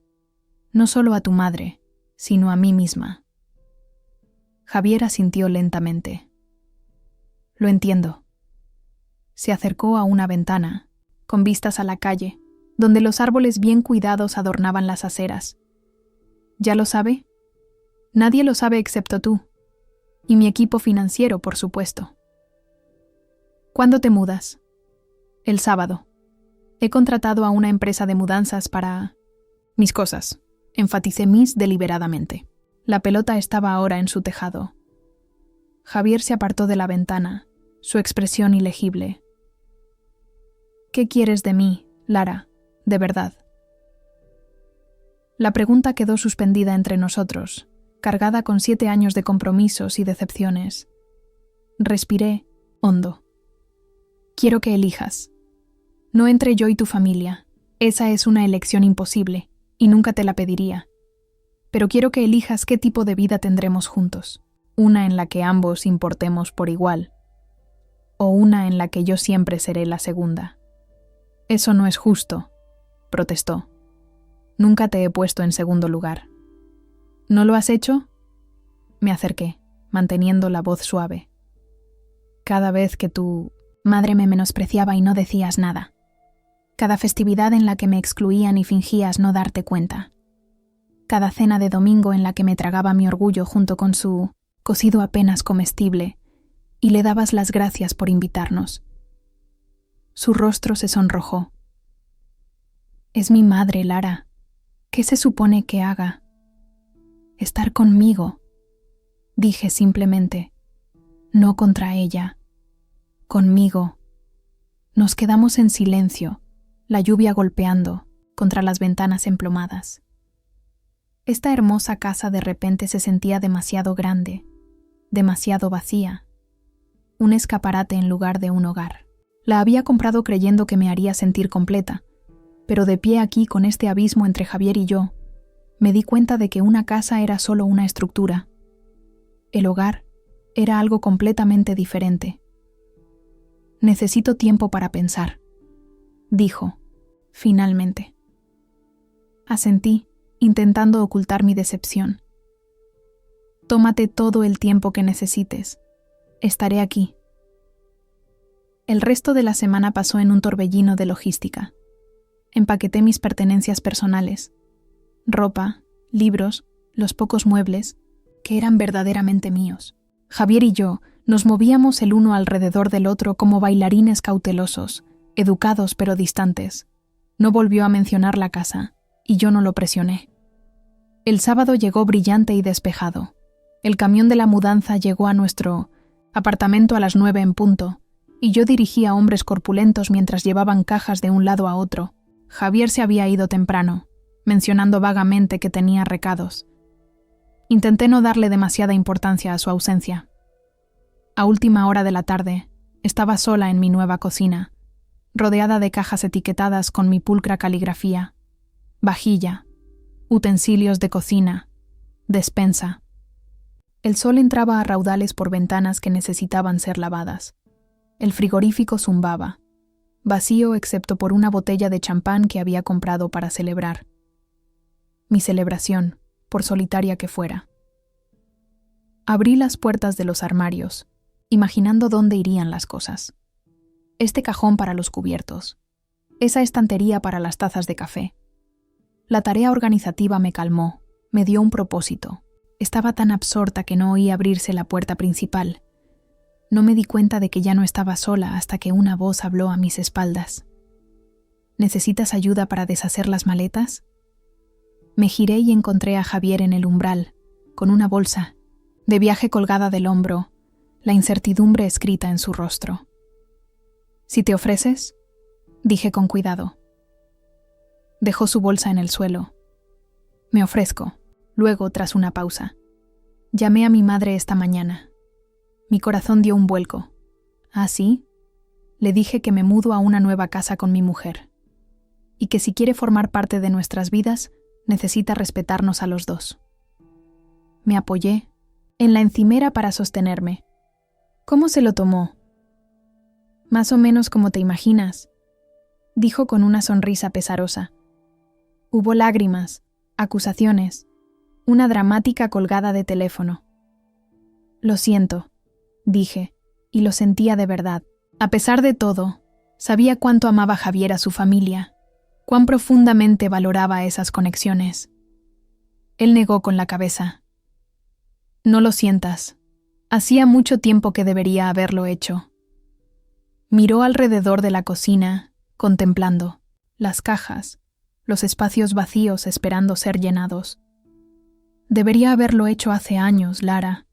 no solo a tu madre, sino a mí misma. Javier asintió lentamente. Lo entiendo. Se acercó a una ventana, con vistas a la calle, donde los árboles bien cuidados adornaban las aceras. ¿Ya lo sabe? Nadie lo sabe excepto tú. Y mi equipo financiero, por supuesto. ¿Cuándo te mudas? El sábado. He contratado a una empresa de mudanzas para mis cosas. Enfaticé mis deliberadamente. La pelota estaba ahora en su tejado. Javier se apartó de la ventana, su expresión ilegible. ¿Qué quieres de mí, Lara, de verdad? La pregunta quedó suspendida entre nosotros, cargada con 7 años de compromisos y decepciones. Respiré hondo. Quiero que elijas. No entre yo y tu familia. Esa es una elección imposible, y nunca te la pediría. Pero quiero que elijas qué tipo de vida tendremos juntos. Una en la que ambos importemos por igual, o una en la que yo siempre seré la segunda. Eso no es justo, protestó. Nunca te he puesto en segundo lugar. ¿No lo has hecho? Me acerqué, manteniendo la voz suave. Cada vez que tu madre me menospreciaba y no decías nada. Cada festividad en la que me excluían y fingías no darte cuenta. Cada cena de domingo en la que me tragaba mi orgullo junto con su cocido apenas comestible y le dabas las gracias por invitarnos. Su rostro se sonrojó. Es mi madre, Lara. ¿Qué se supone que haga? Estar conmigo, dije simplemente, no contra ella, conmigo. Nos quedamos en silencio, la lluvia golpeando contra las ventanas emplomadas. Esta hermosa casa de repente se sentía demasiado grande, demasiado vacía, un escaparate en lugar de un hogar. La había comprado creyendo que me haría sentir completa, pero de pie aquí con este abismo entre Javier y yo, me di cuenta de que una casa era solo una estructura. El hogar era algo completamente diferente. Necesito tiempo para pensar, dijo, finalmente. Asentí, intentando ocultar mi decepción. Tómate todo el tiempo que necesites. Estaré aquí. El resto de la semana pasó en un torbellino de logística. Empaqueté mis pertenencias personales, ropa, libros, los pocos muebles, que eran verdaderamente míos. Javier y yo nos movíamos el uno alrededor del otro como bailarines cautelosos, educados pero distantes. No volvió a mencionar la casa, y yo no lo presioné. El sábado llegó brillante y despejado. El camión de la mudanza llegó a nuestro apartamento a las 9 en punto, y yo dirigía a hombres corpulentos mientras llevaban cajas de un lado a otro. Javier se había ido temprano, mencionando vagamente que tenía recados. Intenté no darle demasiada importancia a su ausencia. A última hora de la tarde, estaba sola en mi nueva cocina, rodeada de cajas etiquetadas con mi pulcra caligrafía, vajilla, utensilios de cocina, despensa. El sol entraba a raudales por ventanas que necesitaban ser lavadas. El frigorífico zumbaba, vacío excepto por una botella de champán que había comprado para celebrar. Mi celebración, por solitaria que fuera. Abrí las puertas de los armarios, imaginando dónde irían las cosas. Este cajón para los cubiertos, esa estantería para las tazas de café. La tarea organizativa me calmó, me dio un propósito. Estaba tan absorta que no oí abrirse la puerta principal. No me di cuenta de que ya no estaba sola hasta que una voz habló a mis espaldas. ¿Necesitas ayuda para deshacer las maletas? Me giré y encontré a Javier en el umbral, con una bolsa, de viaje colgada del hombro, la incertidumbre escrita en su rostro. «¿Si te ofreces?», dije con cuidado. Dejó su bolsa en el suelo. «Me ofrezco». Luego, tras una pausa, «Llamé a mi madre esta mañana. Mi corazón dio un vuelco. ¿Ah, sí?». Le dije que me mudo a una nueva casa con mi mujer y que si quiere formar parte de nuestras vidas, necesita respetarnos a los dos. Me apoyé en la encimera para sostenerme. «¿Cómo se lo tomó?». «Más o menos como te imaginas», dijo con una sonrisa pesarosa. Hubo lágrimas, acusaciones, una dramática colgada de teléfono. «Lo siento», dije, y lo sentía de verdad. A pesar de todo, sabía cuánto amaba Javier a su familia, cuán profundamente valoraba esas conexiones. Él negó con la cabeza. «No lo sientas. Hacía mucho tiempo que debería haberlo hecho». Miró alrededor de la cocina, contemplando las cajas, los espacios vacíos esperando ser llenados. «Debería haberlo hecho hace años, Lara.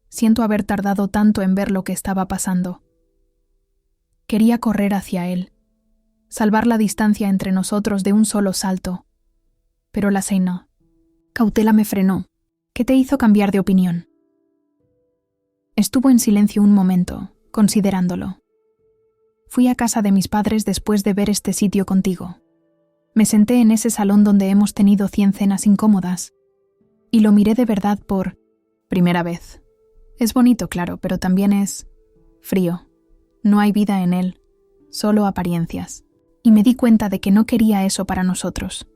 Siento haber tardado tanto en ver lo que estaba pasando». Quería correr hacia él, salvar la distancia entre nosotros de un solo salto. Pero la cena. Cautela me frenó. «¿Qué te hizo cambiar de opinión?». Estuvo en silencio un momento, considerándolo. «Fui a casa de mis padres después de ver este sitio contigo. Me senté en ese salón donde hemos tenido 100 cenas incómodas. Y lo miré de verdad por primera vez. Es bonito, claro, pero también es frío. No hay vida en él, solo apariencias. Y me di cuenta de que no quería eso para nosotros».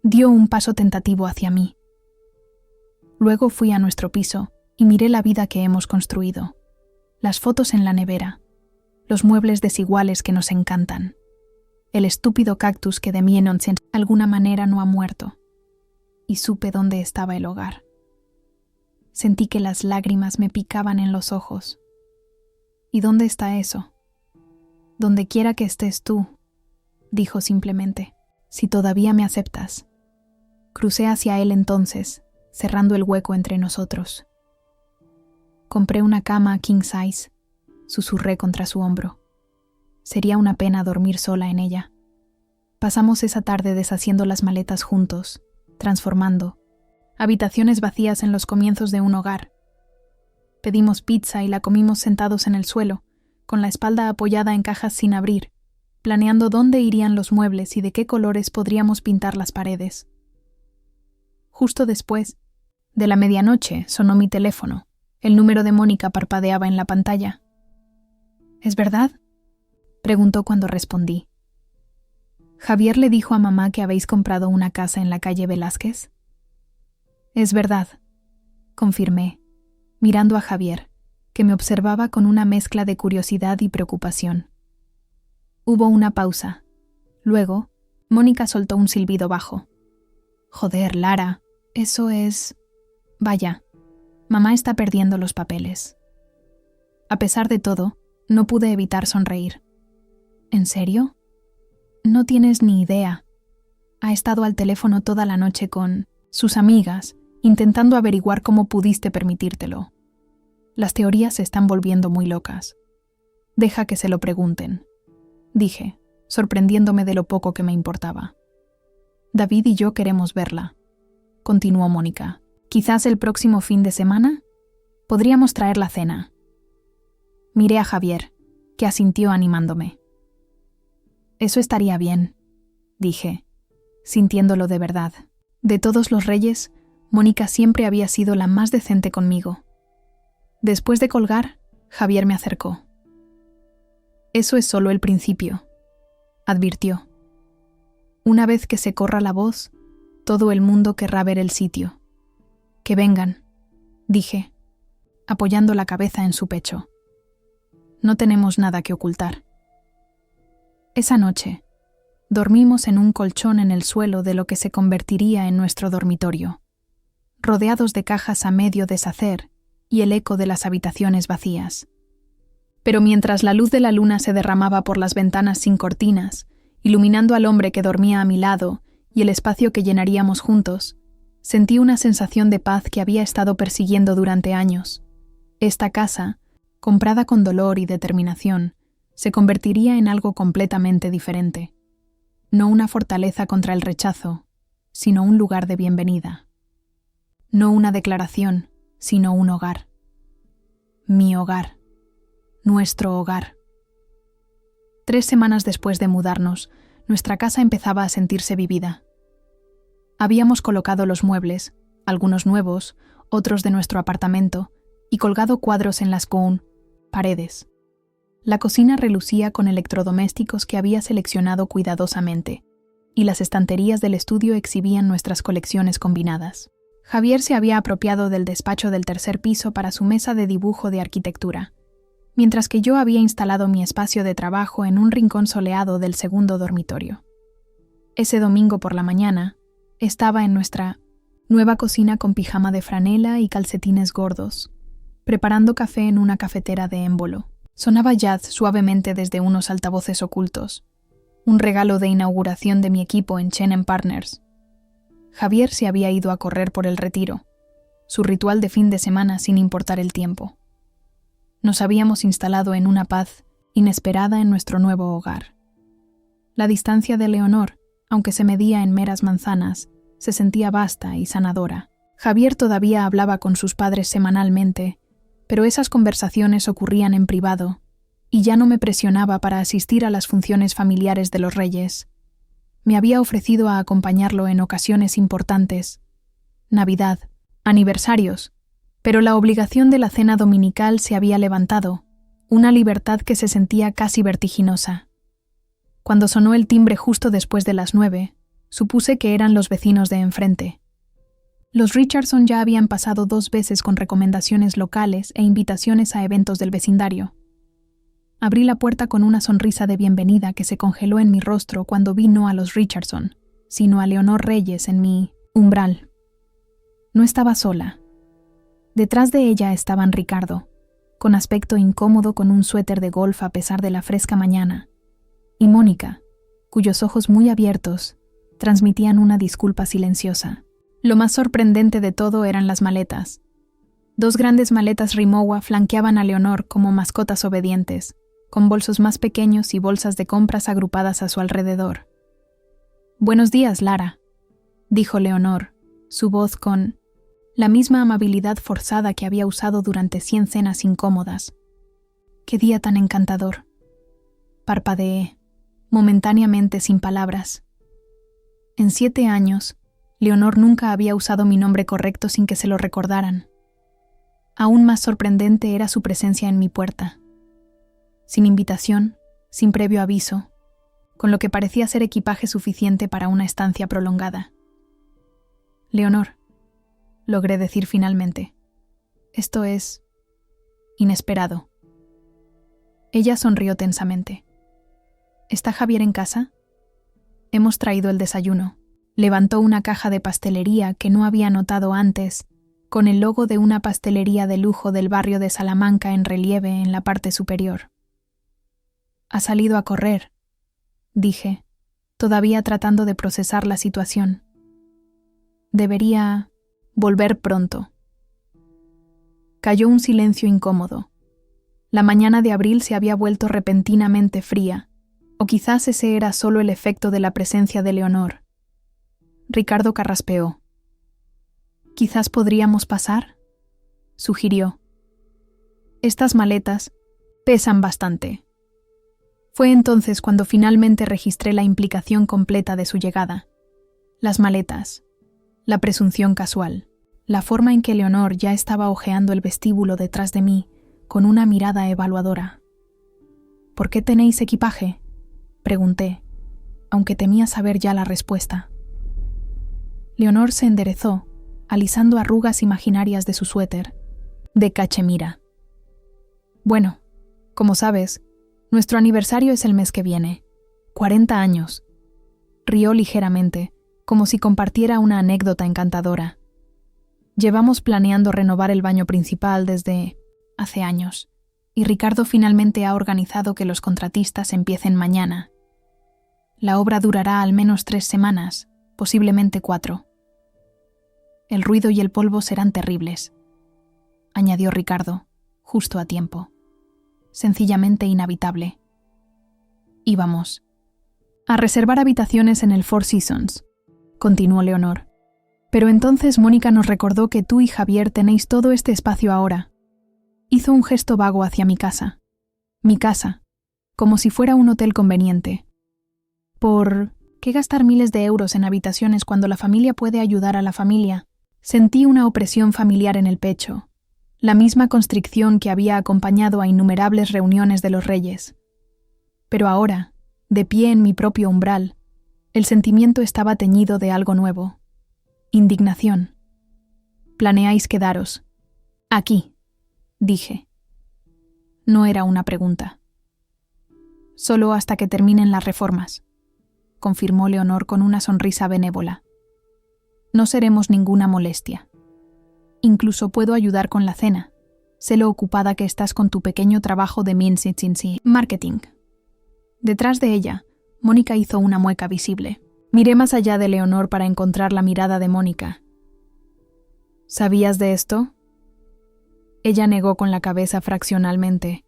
Dio un paso tentativo hacia mí. Luego fui a nuestro piso y miré la vida que hemos construido. Las fotos en la nevera, los muebles desiguales que nos encantan, el estúpido cactus que de mí en alguna manera no ha muerto. Y supe dónde estaba el hogar. Sentí que las lágrimas me picaban en los ojos. «¿Y dónde está eso?». «Donde quiera que estés tú», dijo simplemente, «si todavía me aceptas». Crucé hacia él entonces, cerrando el hueco entre nosotros. «Compré una cama king size», susurré contra su hombro. Sería una pena dormir sola en ella. Pasamos esa tarde deshaciendo las maletas juntos, transformando habitaciones vacías en los comienzos de un hogar. Pedimos pizza y la comimos sentados en el suelo, con la espalda apoyada en cajas sin abrir, planeando dónde irían los muebles y de qué colores podríamos pintar las paredes. Justo después de la medianoche sonó mi teléfono. El número de Mónica parpadeaba en la pantalla. «¿Es verdad?», preguntó cuando respondí. «¿Javier le dijo a mamá que habéis comprado una casa en la calle Velázquez?». «Es verdad», confirmé, mirando a Javier, que me observaba con una mezcla de curiosidad y preocupación. Hubo una pausa. Luego, Mónica soltó un silbido bajo. «Joder, Lara, eso es... Vaya, mamá está perdiendo los papeles». A pesar de todo, no pude evitar sonreír. «¿En serio? No tienes ni idea. Ha estado al teléfono toda la noche con sus amigas, intentando averiguar cómo pudiste permitírtelo. Las teorías se están volviendo muy locas. Deja que se lo pregunten», dije, sorprendiéndome de lo poco que me importaba. «David y yo queremos verla», continuó Mónica. «Quizás el próximo fin de semana podríamos traer la cena». Miré a Javier, que asintió animándome. «Eso estaría bien», dije, sintiéndolo de verdad. De todos los reyes, Mónica siempre había sido la más decente conmigo. Después de colgar, Javier me acercó. «Eso es solo el principio», advirtió. «Una vez que se corra la voz, todo el mundo querrá ver el sitio». «Que vengan», dije, apoyando la cabeza en su pecho. «No tenemos nada que ocultar». Esa noche, dormimos en un colchón en el suelo de lo que se convertiría en nuestro dormitorio, rodeados de cajas a medio deshacer y el eco de las habitaciones vacías. Pero mientras la luz de la luna se derramaba por las ventanas sin cortinas, iluminando al hombre que dormía a mi lado y el espacio que llenaríamos juntos, Sentí una sensación de paz que había estado persiguiendo durante años. Esta casa, comprada con dolor y determinación, se convertiría en algo completamente diferente. No una fortaleza contra el rechazo, sino un lugar de bienvenida. No una declaración, sino un hogar. Mi hogar. Nuestro hogar. 3 semanas después de mudarnos, nuestra casa empezaba a sentirse vivida. Habíamos colocado los muebles, algunos nuevos, otros de nuestro apartamento, y colgado cuadros en las paredes. La cocina relucía con electrodomésticos que había seleccionado cuidadosamente, y las estanterías del estudio exhibían nuestras colecciones combinadas. Javier se había apropiado del despacho del 3er piso para su mesa de dibujo de arquitectura, mientras que yo había instalado mi espacio de trabajo en un rincón soleado del 2º dormitorio. Ese domingo por la mañana, estaba en nuestra nueva cocina con pijama de franela y calcetines gordos, preparando café en una cafetera de émbolo. Sonaba jazz suavemente desde unos altavoces ocultos, un regalo de inauguración de mi equipo en Chen & Partners. Javier se había ido a correr por el retiro, su ritual de fin de semana sin importar el tiempo. Nos habíamos instalado en una paz inesperada en nuestro nuevo hogar. La distancia de Leonor, aunque se medía en meras manzanas, se sentía vasta y sanadora. Javier todavía hablaba con sus padres semanalmente, pero esas conversaciones ocurrían en privado, y ya no me presionaba para asistir a las funciones familiares de los Reyes. Me había ofrecido a acompañarlo en ocasiones importantes, Navidad, aniversarios, pero la obligación de la cena dominical se había levantado, una libertad que se sentía casi vertiginosa. Cuando sonó el timbre justo después de las 9, supuse que eran los vecinos de enfrente. Los Richardson ya habían pasado 2 veces con recomendaciones locales e invitaciones a eventos del vecindario. Abrí la puerta con una sonrisa de bienvenida que se congeló en mi rostro cuando vi no a los Richardson, sino a Leonor Reyes en mi umbral. No estaba sola. Detrás de ella estaban Ricardo, con aspecto incómodo con un suéter de golf a pesar de la fresca mañana, y Mónica, cuyos ojos muy abiertos transmitían una disculpa silenciosa. Lo más sorprendente de todo eran las maletas. 2 grandes maletas Rimowa flanqueaban a Leonor como mascotas obedientes, con bolsos más pequeños y bolsas de compras agrupadas a su alrededor. «Buenos días, Lara», dijo Leonor, su voz con la misma amabilidad forzada que había usado durante 100 cenas incómodas. «Qué día tan encantador». Parpadeé, momentáneamente sin palabras. En 7 años, Leonor nunca había usado mi nombre correcto sin que se lo recordaran. Aún más sorprendente era su presencia en mi puerta. Sin invitación, sin previo aviso, con lo que parecía ser equipaje suficiente para una estancia prolongada. «Leonor», logré decir finalmente, «esto es inesperado». Ella sonrió tensamente. «¿Está Javier en casa?» «Hemos traído el desayuno». Levantó una caja de pastelería que no había notado antes, con el logo de una pastelería de lujo del barrio de Salamanca en relieve en la parte superior. «Ha salido a correr», dije, todavía tratando de procesar la situación. «Debería volver pronto». Cayó un silencio incómodo. La mañana de abril se había vuelto repentinamente fría, o quizás ese era solo el efecto de la presencia de Leonor. Ricardo carraspeó. «¿Quizás podríamos pasar?», sugirió. «Estas maletas pesan bastante». Fue entonces cuando finalmente registré la implicación completa de su llegada. Las maletas, la presunción casual, la forma en que Leonor ya estaba hojeando el vestíbulo detrás de mí con una mirada evaluadora. «¿Por qué tenéis equipaje?», pregunté, aunque temía saber ya la respuesta. Leonor se enderezó, alisando arrugas imaginarias de su suéter, de cachemira. «Bueno, como sabes, nuestro aniversario es el mes que viene. 40 años». Rió ligeramente, como si compartiera una anécdota encantadora. «Llevamos planeando renovar el baño principal desde hace años, y Ricardo finalmente ha organizado que los contratistas empiecen mañana. La obra durará al menos 3 semanas, posiblemente 4. El ruido y el polvo serán terribles, añadió Ricardo, justo a tiempo. Sencillamente inhabitable. Íbamos a reservar habitaciones en el Four Seasons, continuó Leonor. Pero entonces Mónica nos recordó que tú y Javier tenéis todo este espacio ahora. Hizo un gesto vago hacia mi casa. Mi casa, como si fuera un hotel conveniente. ¿Por qué gastar miles de euros en habitaciones cuando la familia puede ayudar a la familia? Sentí una opresión familiar en el pecho, la misma constricción que había acompañado a innumerables reuniones de los reyes. Pero ahora, de pie en mi propio umbral, el sentimiento estaba teñido de algo nuevo. Indignación. Planeáis quedaros. Aquí, dije. No era una pregunta. Solo hasta que terminen las reformas, confirmó Leonor con una sonrisa benévola. No seremos ninguna molestia. Incluso puedo ayudar con la cena. Sé lo ocupada que estás con tu pequeño trabajo de marketing. Detrás de ella, Mónica hizo una mueca visible. Miré más allá de Leonor para encontrar la mirada de Mónica. ¿Sabías de esto? Ella negó con la cabeza fraccionalmente.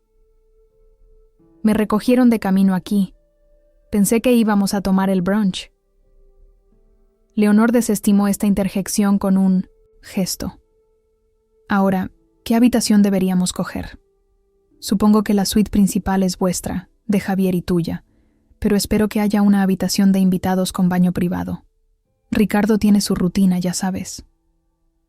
Me recogieron de camino aquí. Pensé que íbamos a tomar el brunch. Leonor desestimó esta interjección con un gesto. Ahora, ¿qué habitación deberíamos coger? Supongo que la suite principal es vuestra, de Javier y tuya, pero espero que haya una habitación de invitados con baño privado. Ricardo tiene su rutina, ya sabes.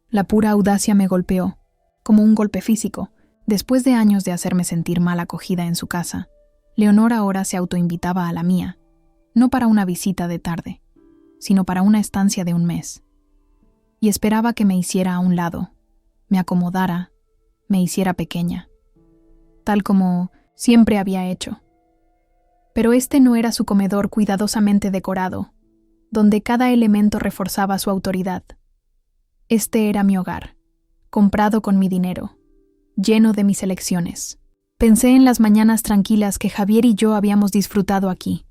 La pura audacia me golpeó, como un golpe físico, después de años de hacerme sentir mal acogida en su casa. Leonor ahora se autoinvitaba a la mía, no para una visita de tarde, sino para una estancia de un mes. Y esperaba que me hiciera a un lado, me acomodara, me hiciera pequeña, tal como siempre había hecho. Pero este no era su comedor cuidadosamente decorado, donde cada elemento reforzaba su autoridad. Este era mi hogar, comprado con mi dinero, lleno de mis elecciones. Pensé en las mañanas tranquilas que Javier y yo habíamos disfrutado aquí,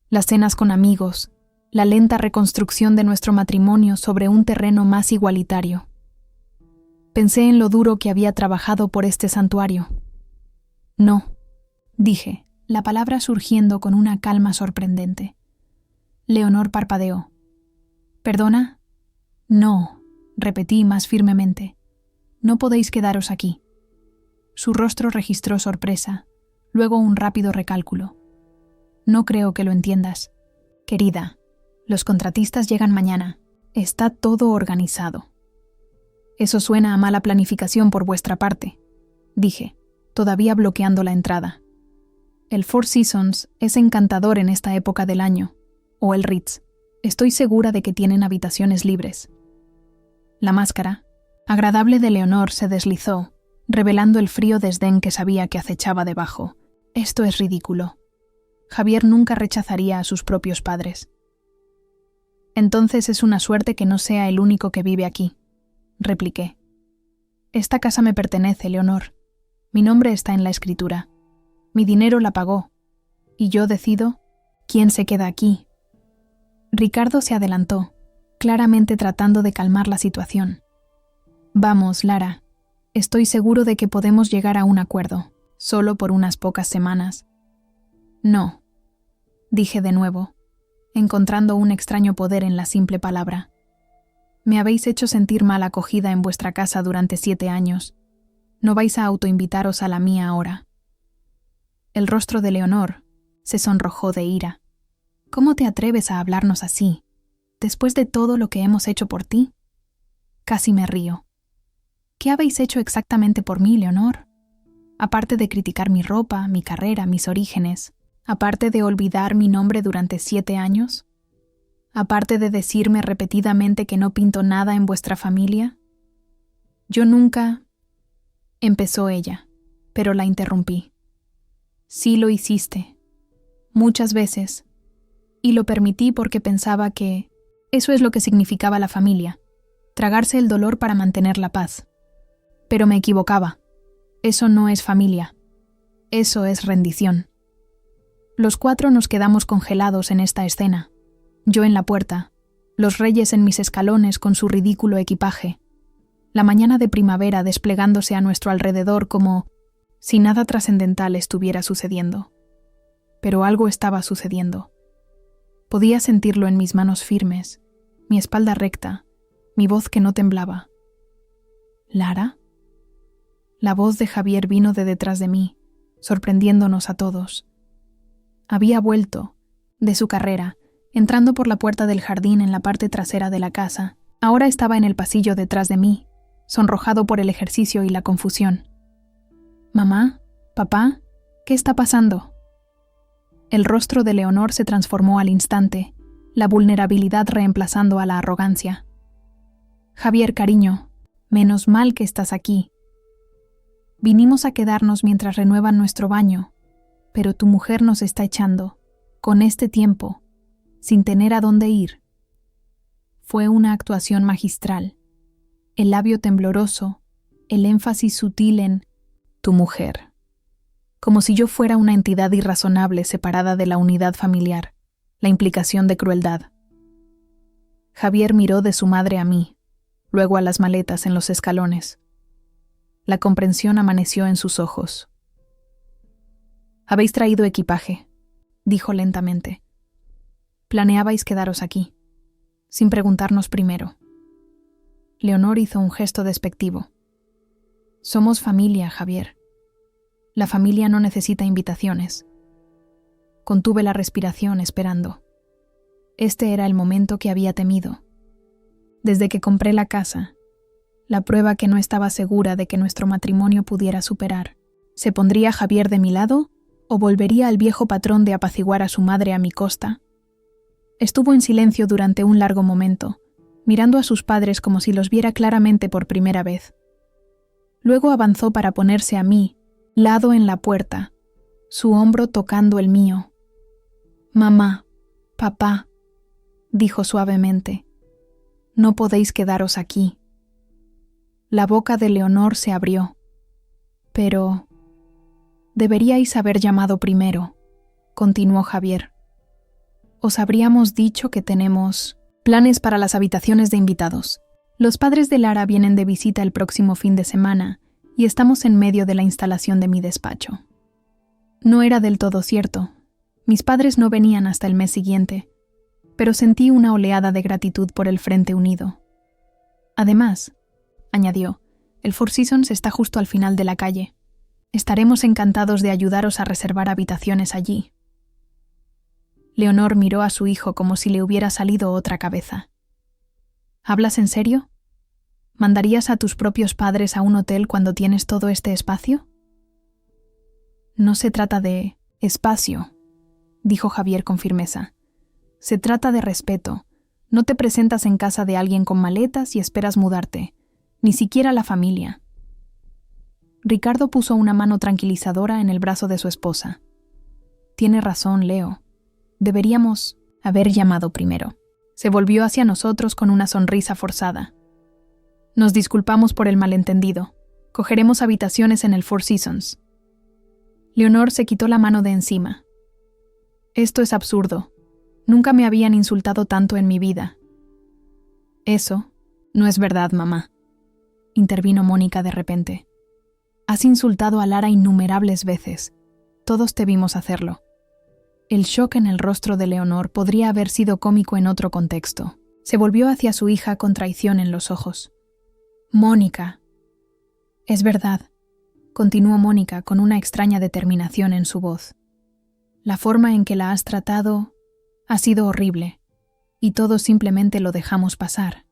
las cenas con amigos, la lenta reconstrucción de nuestro matrimonio sobre un terreno más igualitario. Pensé en lo duro que había trabajado por este santuario. No, dije, la palabra surgiendo con una calma sorprendente. Leonor parpadeó. ¿Perdona? No, repetí más firmemente. No podéis quedaros aquí. Su rostro registró sorpresa, luego un rápido recálculo. No creo que lo entiendas. Querida, los contratistas llegan mañana. Está todo organizado. Eso suena a mala planificación por vuestra parte, dije, todavía bloqueando la entrada. El Four Seasons es encantador en esta época del año, o el Ritz. Estoy segura de que tienen habitaciones libres. La máscara, agradable de Leonor, se deslizó, revelando el frío desdén que sabía que acechaba debajo. Esto es ridículo. Javier nunca rechazaría a sus propios padres. Entonces es una suerte que no sea el único que vive aquí, repliqué. Esta casa me pertenece, Leonor. Mi nombre está en la escritura. Mi dinero la pagó. Y yo decido quién se queda aquí. Ricardo se adelantó, claramente tratando de calmar la situación. Vamos, Lara. Estoy seguro de que podemos llegar a un acuerdo, solo por unas pocas semanas. No, dije de nuevo, encontrando un extraño poder en la simple palabra. Me habéis hecho sentir mal acogida en vuestra casa durante 7 años. No vais a autoinvitaros a la mía ahora. El rostro de Leonor se sonrojó de ira. ¿Cómo te atreves a hablarnos así, después de todo lo que hemos hecho por ti? Casi me río. ¿Qué habéis hecho exactamente por mí, Leonor? Aparte de criticar mi ropa, mi carrera, mis orígenes, aparte de olvidar mi nombre durante 7 años, aparte de decirme repetidamente que no pinto nada en vuestra familia. Yo nunca... Empezó ella, pero la interrumpí. Sí lo hiciste, muchas veces, y lo permití porque pensaba que eso es lo que significaba la familia, tragarse el dolor para mantener la paz. Pero me equivocaba. Eso no es familia. Eso es rendición. Los 4 nos quedamos congelados en esta escena. Yo en la puerta, los reyes en mis escalones con su ridículo equipaje, la mañana de primavera desplegándose a nuestro alrededor como si nada trascendental estuviera sucediendo. Pero algo estaba sucediendo. Podía sentirlo en mis manos firmes, mi espalda recta, mi voz que no temblaba. ¿Lara? La voz de Javier vino de detrás de mí, sorprendiéndonos a todos. Había vuelto, de su carrera, entrando por la puerta del jardín en la parte trasera de la casa. Ahora estaba en el pasillo detrás de mí, sonrojado por el ejercicio y la confusión. «¿Mamá? ¿Papá? ¿Qué está pasando?» El rostro de Leonor se transformó al instante, la vulnerabilidad reemplazando a la arrogancia. «Javier, cariño, menos mal que estás aquí. Vinimos a quedarnos mientras renuevan nuestro baño, pero tu mujer nos está echando, con este tiempo, sin tener a dónde ir». Fue una actuación magistral. El labio tembloroso, el énfasis sutil en «tu mujer», como si yo fuera una entidad irrazonable separada de la unidad familiar, la implicación de crueldad. Javier miró de su madre a mí, luego a las maletas en los escalones. La comprensión amaneció en sus ojos. «Habéis traído equipaje», dijo lentamente. «Planeabais quedaros aquí, sin preguntarnos primero». Leonor hizo un gesto despectivo. «Somos familia, Javier. La familia no necesita invitaciones». Contuve la respiración esperando. Este era el momento que había temido. Desde que compré la casa, la prueba que no estaba segura de que nuestro matrimonio pudiera superar. ¿Se pondría Javier de mi lado o volvería al viejo patrón de apaciguar a su madre a mi costa? Estuvo en silencio durante un largo momento, mirando a sus padres como si los viera claramente por primera vez. Luego avanzó para ponerse a mí, lado en la puerta, su hombro tocando el mío. «Mamá, papá», dijo suavemente, «no podéis quedaros aquí». La boca de Leonor se abrió. «Pero deberíais haber llamado primero», continuó Javier. «Os habríamos dicho que tenemos planes para las habitaciones de invitados. Los padres de Lara vienen de visita el próximo fin de semana y estamos en medio de la instalación de mi despacho». No era del todo cierto. Mis padres no venían hasta el mes siguiente, pero sentí una oleada de gratitud por el Frente Unido. «Además», añadió, «el Four Seasons está justo al final de la calle. Estaremos encantados de ayudaros a reservar habitaciones allí». Leonor miró a su hijo como si le hubiera salido otra cabeza. «¿Hablas en serio? ¿Mandarías a tus propios padres a un hotel cuando tienes todo este espacio?» «No se trata de espacio», dijo Javier con firmeza. «Se trata de respeto. No te presentas en casa de alguien con maletas y esperas mudarte, ni siquiera la familia». Ricardo puso una mano tranquilizadora en el brazo de su esposa. «Tiene razón, Leo. Deberíamos haber llamado primero». Se volvió hacia nosotros con una sonrisa forzada. «Nos disculpamos por el malentendido. Cogeremos habitaciones en el Four Seasons». Leonor se quitó la mano de encima. «Esto es absurdo. Nunca me habían insultado tanto en mi vida». «Eso no es verdad, mamá», intervino Mónica de repente. «Has insultado a Lara innumerables veces. Todos te vimos hacerlo». El shock en el rostro de Leonor podría haber sido cómico en otro contexto. Se volvió hacia su hija con traición en los ojos. «Mónica». «Es verdad», continuó Mónica con una extraña determinación en su voz. «La forma en que la has tratado ha sido horrible, y todos simplemente lo dejamos pasar».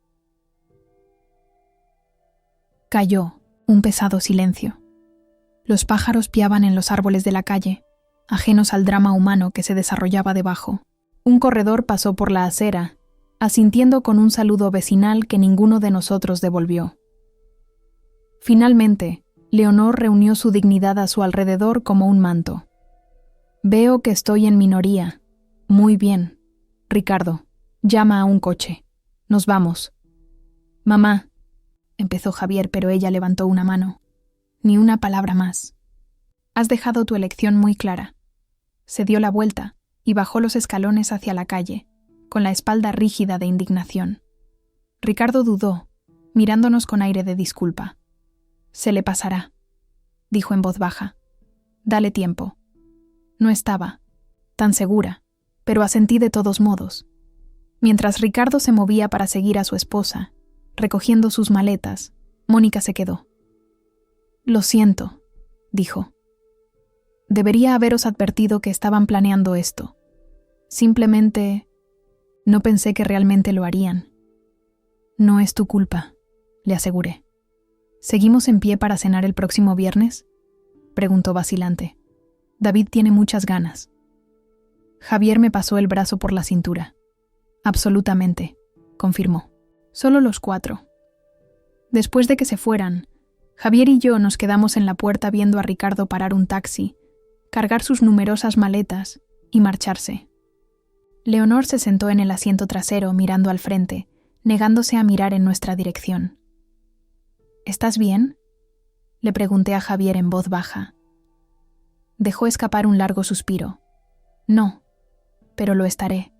Cayó un pesado silencio. Los pájaros piaban en los árboles de la calle, ajenos al drama humano que se desarrollaba debajo. Un corredor pasó por la acera, asintiendo con un saludo vecinal que ninguno de nosotros devolvió. Finalmente, Leonor reunió su dignidad a su alrededor como un manto. «Veo que estoy en minoría. Muy bien. Ricardo, llama a un coche. Nos vamos». «Mamá», empezó Javier, pero ella levantó una mano. «Ni una palabra más. Has dejado tu elección muy clara». Se dio la vuelta y bajó los escalones hacia la calle, con la espalda rígida de indignación. Ricardo dudó, mirándonos con aire de disculpa. «Se le pasará», dijo en voz baja. «Dale tiempo». No estaba tan segura, pero asentí de todos modos. Mientras Ricardo se movía para seguir a su esposa, recogiendo sus maletas, Mónica se quedó. «Lo siento», dijo. «Debería haberos advertido que estaban planeando esto. Simplemente no pensé que realmente lo harían». «No es tu culpa», le aseguré. «¿Seguimos en pie para cenar el próximo viernes?», preguntó vacilante. «David tiene muchas ganas». Javier me pasó el brazo por la cintura. «Absolutamente», confirmó. «Solo los 4». Después de que se fueran, Javier y yo nos quedamos en la puerta viendo a Ricardo parar un taxi, cargar sus numerosas maletas y marcharse. Leonor se sentó en el asiento trasero mirando al frente, negándose a mirar en nuestra dirección. «¿Estás bien?», le pregunté a Javier en voz baja. Dejó escapar un largo suspiro. «No, pero lo estaré».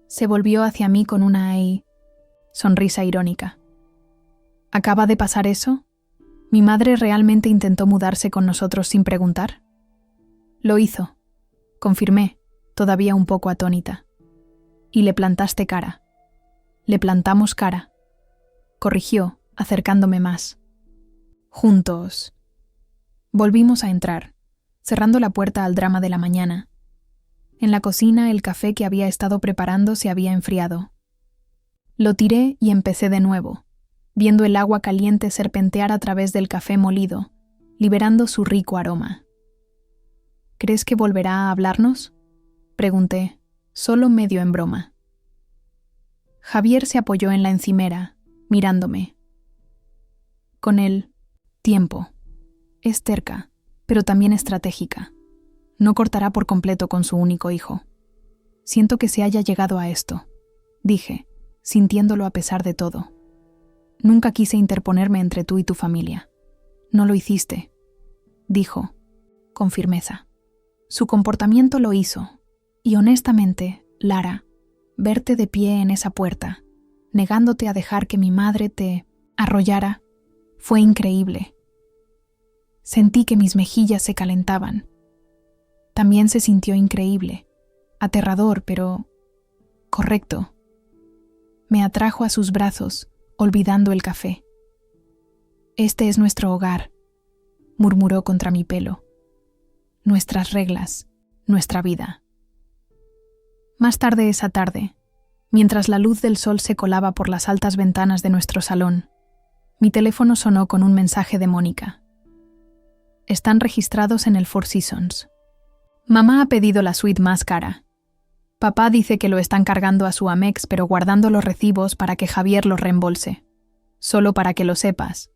Se volvió hacia mí con una sonrisa irónica. «¿Acaba de pasar eso? ¿Mi madre realmente intentó mudarse con nosotros sin preguntar?». «Lo hizo», confirmé, todavía un poco atónita. «Y le plantaste cara». «Le plantamos cara», corrigió, acercándome más. «Juntos». Volvimos a entrar, cerrando la puerta al drama de la mañana. En la cocina el café que había estado preparando se había enfriado. Lo tiré y empecé de nuevo, viendo el agua caliente serpentear a través del café molido, liberando su rico aroma. «¿Crees que volverá a hablarnos?», pregunté, solo medio en broma. Javier se apoyó en la encimera, mirándome. «Con el tiempo. Es terca, pero también estratégica. No cortará por completo con su único hijo. Siento que se haya llegado a esto», dije, sintiéndolo a pesar de todo. «Nunca quise interponerme entre tú y tu familia». «No lo hiciste», dijo, con firmeza. Su comportamiento lo hizo, y honestamente, Lara, verte de pie en esa puerta, negándote a dejar que mi madre te arrollara, fue increíble. Sentí que mis mejillas se calentaban. También se sintió increíble, aterrador, pero correcto. Me atrajo a sus brazos, olvidando el café. «Este es nuestro hogar», murmuró contra mi pelo. «Nuestras reglas, nuestra vida». Más tarde esa tarde, mientras la luz del sol se colaba por las altas ventanas de nuestro salón, mi teléfono sonó con un mensaje de Mónica. «Están registrados en el Four Seasons. Mamá ha pedido la suite más cara. Papá dice que lo están cargando a su Amex pero guardando los recibos para que Javier los reembolse. Solo para que lo sepas».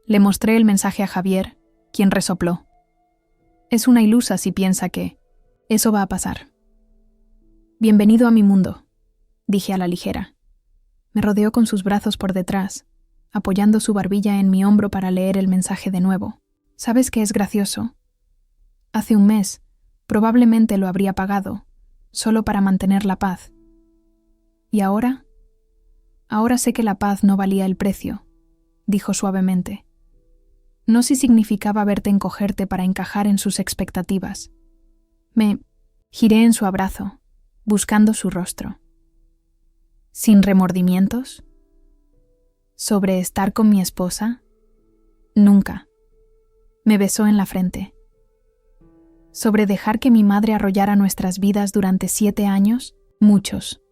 Le mostré el mensaje a Javier, quien resopló. «Es una ilusa si piensa que eso va a pasar». «Bienvenido a mi mundo», dije a la ligera. Me rodeó con sus brazos por detrás, apoyando su barbilla en mi hombro para leer el mensaje de nuevo. «¿Sabes qué es gracioso? Hace un mes, probablemente lo habría pagado, solo para mantener la paz. ¿Y ahora? Ahora sé que la paz no valía el precio», dijo suavemente. «No si significaba verte encogerte para encajar en sus expectativas». Me giré en su abrazo, buscando su rostro. «¿Sin remordimientos? ¿Sobre estar con mi esposa? Nunca». Me besó en la frente. «¿Sobre dejar que mi madre arrollara nuestras vidas durante 7 años? Muchos».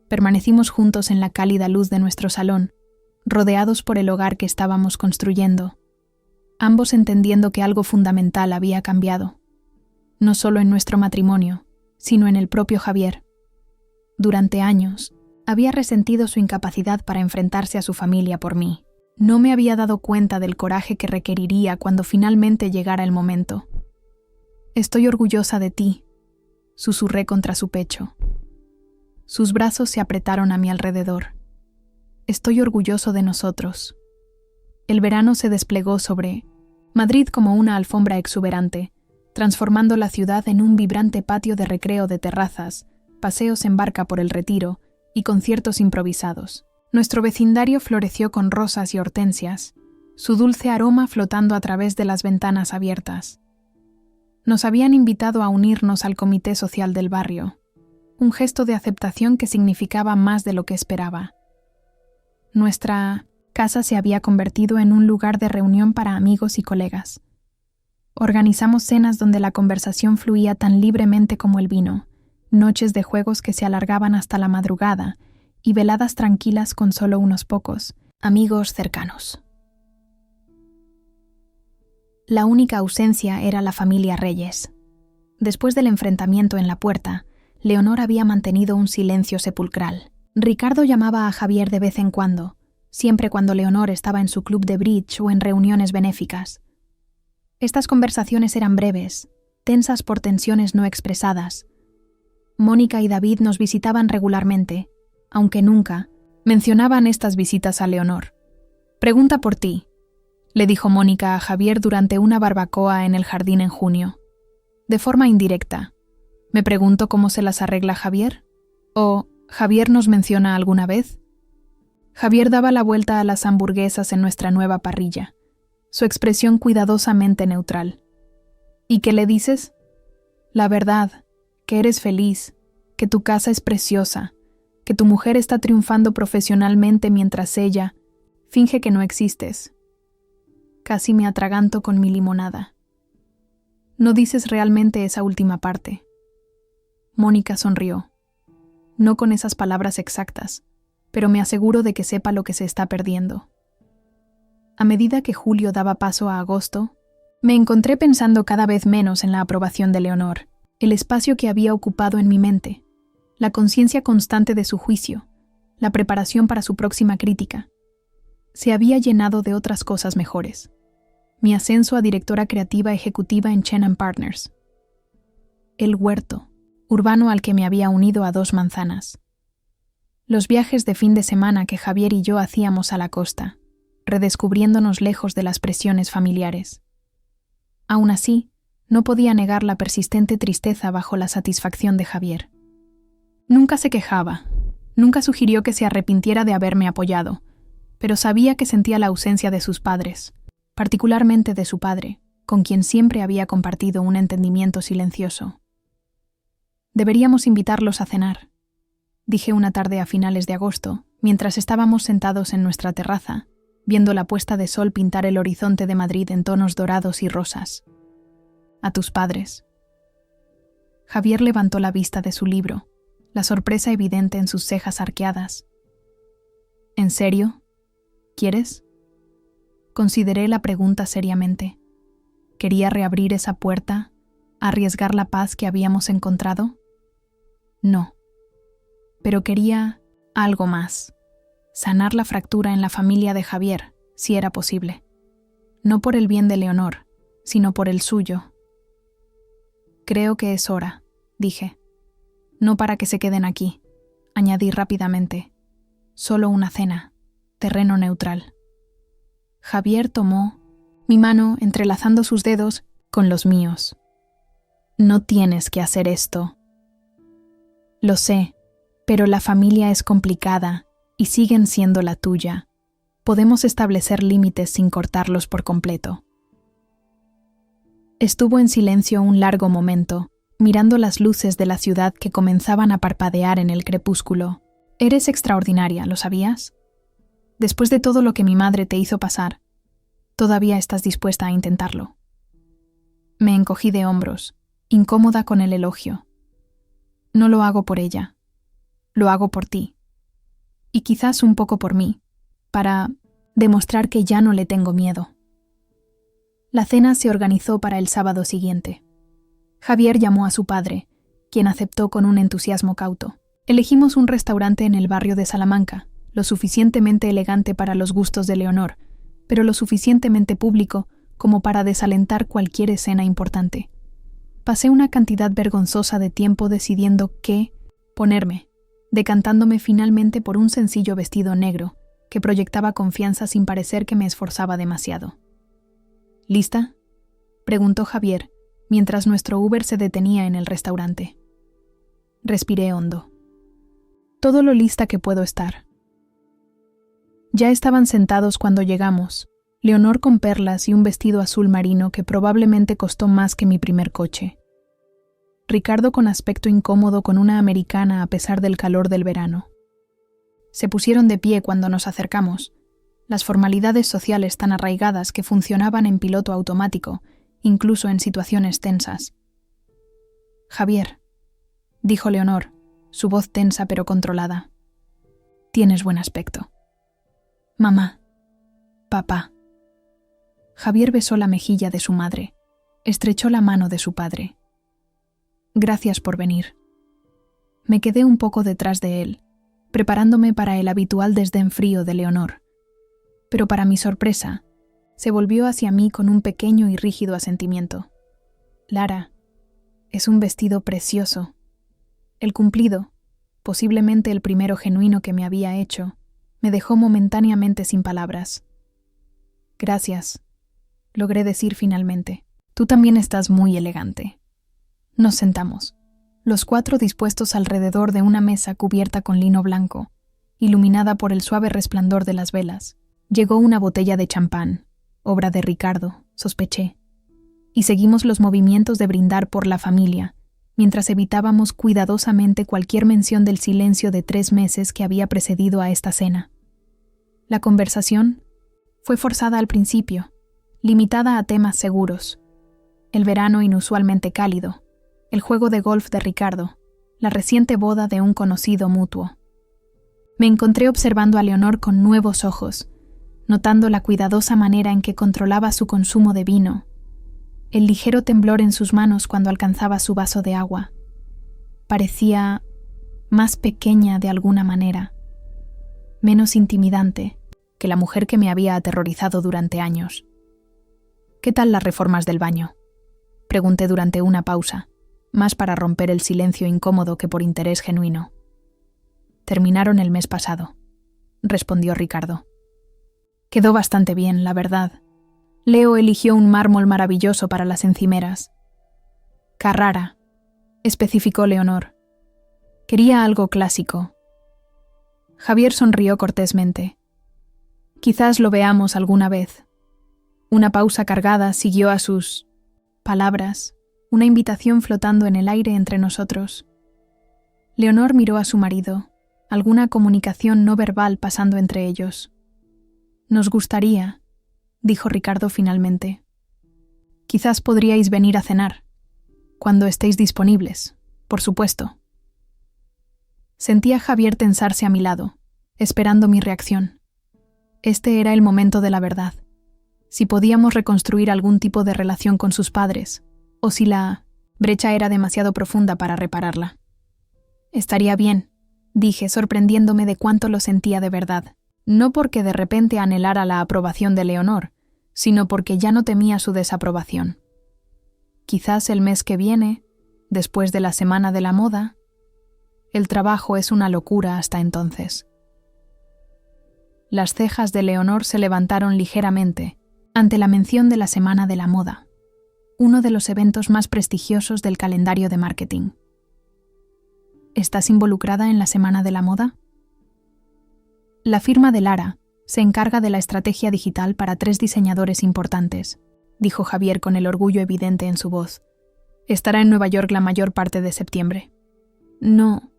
Permanecimos juntos en la cálida luz de nuestro salón, rodeados por el hogar que estábamos construyendo, ambos entendiendo que algo fundamental había cambiado, no solo en nuestro matrimonio, sino en el propio Javier. Durante años, había resentido su incapacidad para enfrentarse a su familia por mí. No me había dado cuenta del coraje que requeriría cuando finalmente llegara el momento. «Estoy orgullosa de ti», susurré contra su pecho. Sus brazos se apretaron a mi alrededor. «Estoy orgulloso de nosotros». El verano se desplegó sobre Madrid como una alfombra exuberante, transformando la ciudad en un vibrante patio de recreo de terrazas, paseos en barca por el Retiro y conciertos improvisados. Nuestro vecindario floreció con rosas y hortensias, su dulce aroma flotando a través de las ventanas abiertas. Nos habían invitado a unirnos al comité social del barrio, un gesto de aceptación que significaba más de lo que esperaba. Nuestra casa se había convertido en un lugar de reunión para amigos y colegas. Organizamos cenas donde la conversación fluía tan libremente como el vino, noches de juegos que se alargaban hasta la madrugada y veladas tranquilas con solo unos pocos amigos cercanos. La única ausencia era la familia Reyes. Después del enfrentamiento en la puerta, Leonor había mantenido un silencio sepulcral. Ricardo llamaba a Javier de vez en cuando, siempre cuando Leonor estaba en su club de bridge o en reuniones benéficas. Estas conversaciones eran breves, tensas por tensiones no expresadas. Mónica y David nos visitaban regularmente, aunque nunca mencionaban estas visitas a Leonor. «Pregunta por ti», le dijo Mónica a Javier durante una barbacoa en el jardín en junio. De forma indirecta. ¿Me pregunto cómo se las arregla Javier? ¿O Javier nos menciona alguna vez? Javier daba la vuelta a las hamburguesas en nuestra nueva parrilla, su expresión cuidadosamente neutral. ¿Y qué le dices? La verdad, que eres feliz, que tu casa es preciosa, que tu mujer está triunfando profesionalmente mientras ella finge que no existes. Casi me atraganto con mi limonada. No dices realmente esa última parte. Mónica sonrió. No con esas palabras exactas, pero me aseguro de que sepa lo que se está perdiendo. A medida que julio daba paso a agosto, me encontré pensando cada vez menos en la aprobación de Leonor, el espacio que había ocupado en mi mente, la conciencia constante de su juicio, la preparación para su próxima crítica. Se había llenado de otras cosas mejores. Mi ascenso a directora creativa ejecutiva en Chen & Partners. El huerto, urbano al que me había unido a 2 manzanas. Los viajes de fin de semana que Javier y yo hacíamos a la costa, redescubriéndonos lejos de las presiones familiares. Aún así, no podía negar la persistente tristeza bajo la satisfacción de Javier. Nunca se quejaba, nunca sugirió que se arrepintiera de haberme apoyado, pero sabía que sentía la ausencia de sus padres, particularmente de su padre, con quien siempre había compartido un entendimiento silencioso. Deberíamos invitarlos a cenar, dije una tarde a finales de agosto, mientras estábamos sentados en nuestra terraza, viendo la puesta de sol pintar el horizonte de Madrid en tonos dorados y rosas. A tus padres. Javier levantó la vista de su libro, la sorpresa evidente en sus cejas arqueadas. ¿En serio? ¿Quieres? Consideré la pregunta seriamente. ¿Quería reabrir esa puerta, arriesgar la paz que habíamos encontrado? No. Pero quería algo más. Sanar la fractura en la familia de Javier, si era posible. No por el bien de Leonor, sino por el suyo. Creo que es hora, dije. No para que se queden aquí, añadí rápidamente. Solo una cena, terreno neutral. Javier tomó mi mano entrelazando sus dedos con los míos. No tienes que hacer esto. Lo sé, pero la familia es complicada y siguen siendo la tuya. Podemos establecer límites sin cortarlos por completo. Estuvo en silencio un largo momento, mirando las luces de la ciudad que comenzaban a parpadear en el crepúsculo. Eres extraordinaria, ¿lo sabías? Después de todo lo que mi madre te hizo pasar, todavía estás dispuesta a intentarlo. Me encogí de hombros, incómoda con el elogio. No lo hago por ella, lo hago por ti. Y quizás un poco por mí, para demostrar que ya no le tengo miedo. La cena se organizó para el sábado siguiente. Javier llamó a su padre, quien aceptó con un entusiasmo cauto. Elegimos un restaurante en el barrio de Salamanca, lo suficientemente elegante para los gustos de Leonor, pero lo suficientemente público como para desalentar cualquier escena importante. Pasé una cantidad vergonzosa de tiempo decidiendo qué ponerme, decantándome finalmente por un sencillo vestido negro que proyectaba confianza sin parecer que me esforzaba demasiado. ¿Lista?, preguntó Javier, mientras nuestro Uber se detenía en el restaurante. Respiré hondo. Todo lo lista que puedo estar. Ya estaban sentados cuando llegamos, Leonor con perlas y un vestido azul marino que probablemente costó más que mi primer coche. Ricardo con aspecto incómodo con una americana a pesar del calor del verano. Se pusieron de pie cuando nos acercamos, las formalidades sociales tan arraigadas que funcionaban en piloto automático, incluso en situaciones tensas. «Javier», dijo Leonor, su voz tensa pero controlada. «Tienes buen aspecto». «Mamá. Papá». Javier besó la mejilla de su madre, estrechó la mano de su padre. «Gracias por venir». Me quedé un poco detrás de él, preparándome para el habitual desdén frío de Leonor. Pero para mi sorpresa, se volvió hacia mí con un pequeño y rígido asentimiento. «Lara, es un vestido precioso». El cumplido, posiblemente el primero genuino que me había hecho, me dejó momentáneamente sin palabras. «Gracias», logré decir finalmente. «Tú también estás muy elegante». Nos sentamos, los cuatro dispuestos alrededor de una mesa cubierta con lino blanco, iluminada por el suave resplandor de las velas. Llegó una botella de champán, obra de Ricardo, sospeché, y seguimos los movimientos de brindar por la familia, mientras evitábamos cuidadosamente cualquier mención del silencio de 3 meses que había precedido a esta cena. La conversación fue forzada al principio, limitada a temas seguros. El verano inusualmente cálido, el juego de golf de Ricardo, la reciente boda de un conocido mutuo. Me encontré observando a Leonor con nuevos ojos, notando la cuidadosa manera en que controlaba su consumo de vino, el ligero temblor en sus manos cuando alcanzaba su vaso de agua. Parecía más pequeña de alguna manera, menos intimidante que la mujer que me había aterrorizado durante años. «¿Qué tal las reformas del baño?», pregunté durante una pausa, más para romper el silencio incómodo que por interés genuino. «Terminaron el mes pasado», respondió Ricardo. «Quedó bastante bien, la verdad. Leo eligió un mármol maravilloso para las encimeras». «Carrara», especificó Leonor. «Quería algo clásico». Javier sonrió cortésmente. «Quizás lo veamos alguna vez». Una pausa cargada siguió a sus palabras, una invitación flotando en el aire entre nosotros. Leonor miró a su marido, alguna comunicación no verbal pasando entre ellos. «Nos gustaría», dijo Ricardo finalmente. «Quizás podríais venir a cenar, cuando estéis disponibles, por supuesto». Sentí a Javier tensarse a mi lado, esperando mi reacción. Este era el momento de la verdad. Si podíamos reconstruir algún tipo de relación con sus padres, o si la brecha era demasiado profunda para repararla. «Estaría bien», dije, sorprendiéndome de cuánto lo sentía de verdad, no porque de repente anhelara la aprobación de Leonor, sino porque ya no temía su desaprobación. «Quizás el mes que viene, después de la Semana de la Moda». El trabajo es una locura hasta entonces. Las cejas de Leonor se levantaron ligeramente ante la mención de la Semana de la Moda, uno de los eventos más prestigiosos del calendario de marketing. ¿Estás involucrada en la Semana de la Moda? La firma de Lara se encarga de la estrategia digital para 3 diseñadores importantes, dijo Javier con el orgullo evidente en su voz. Estará en Nueva York la mayor parte de septiembre. No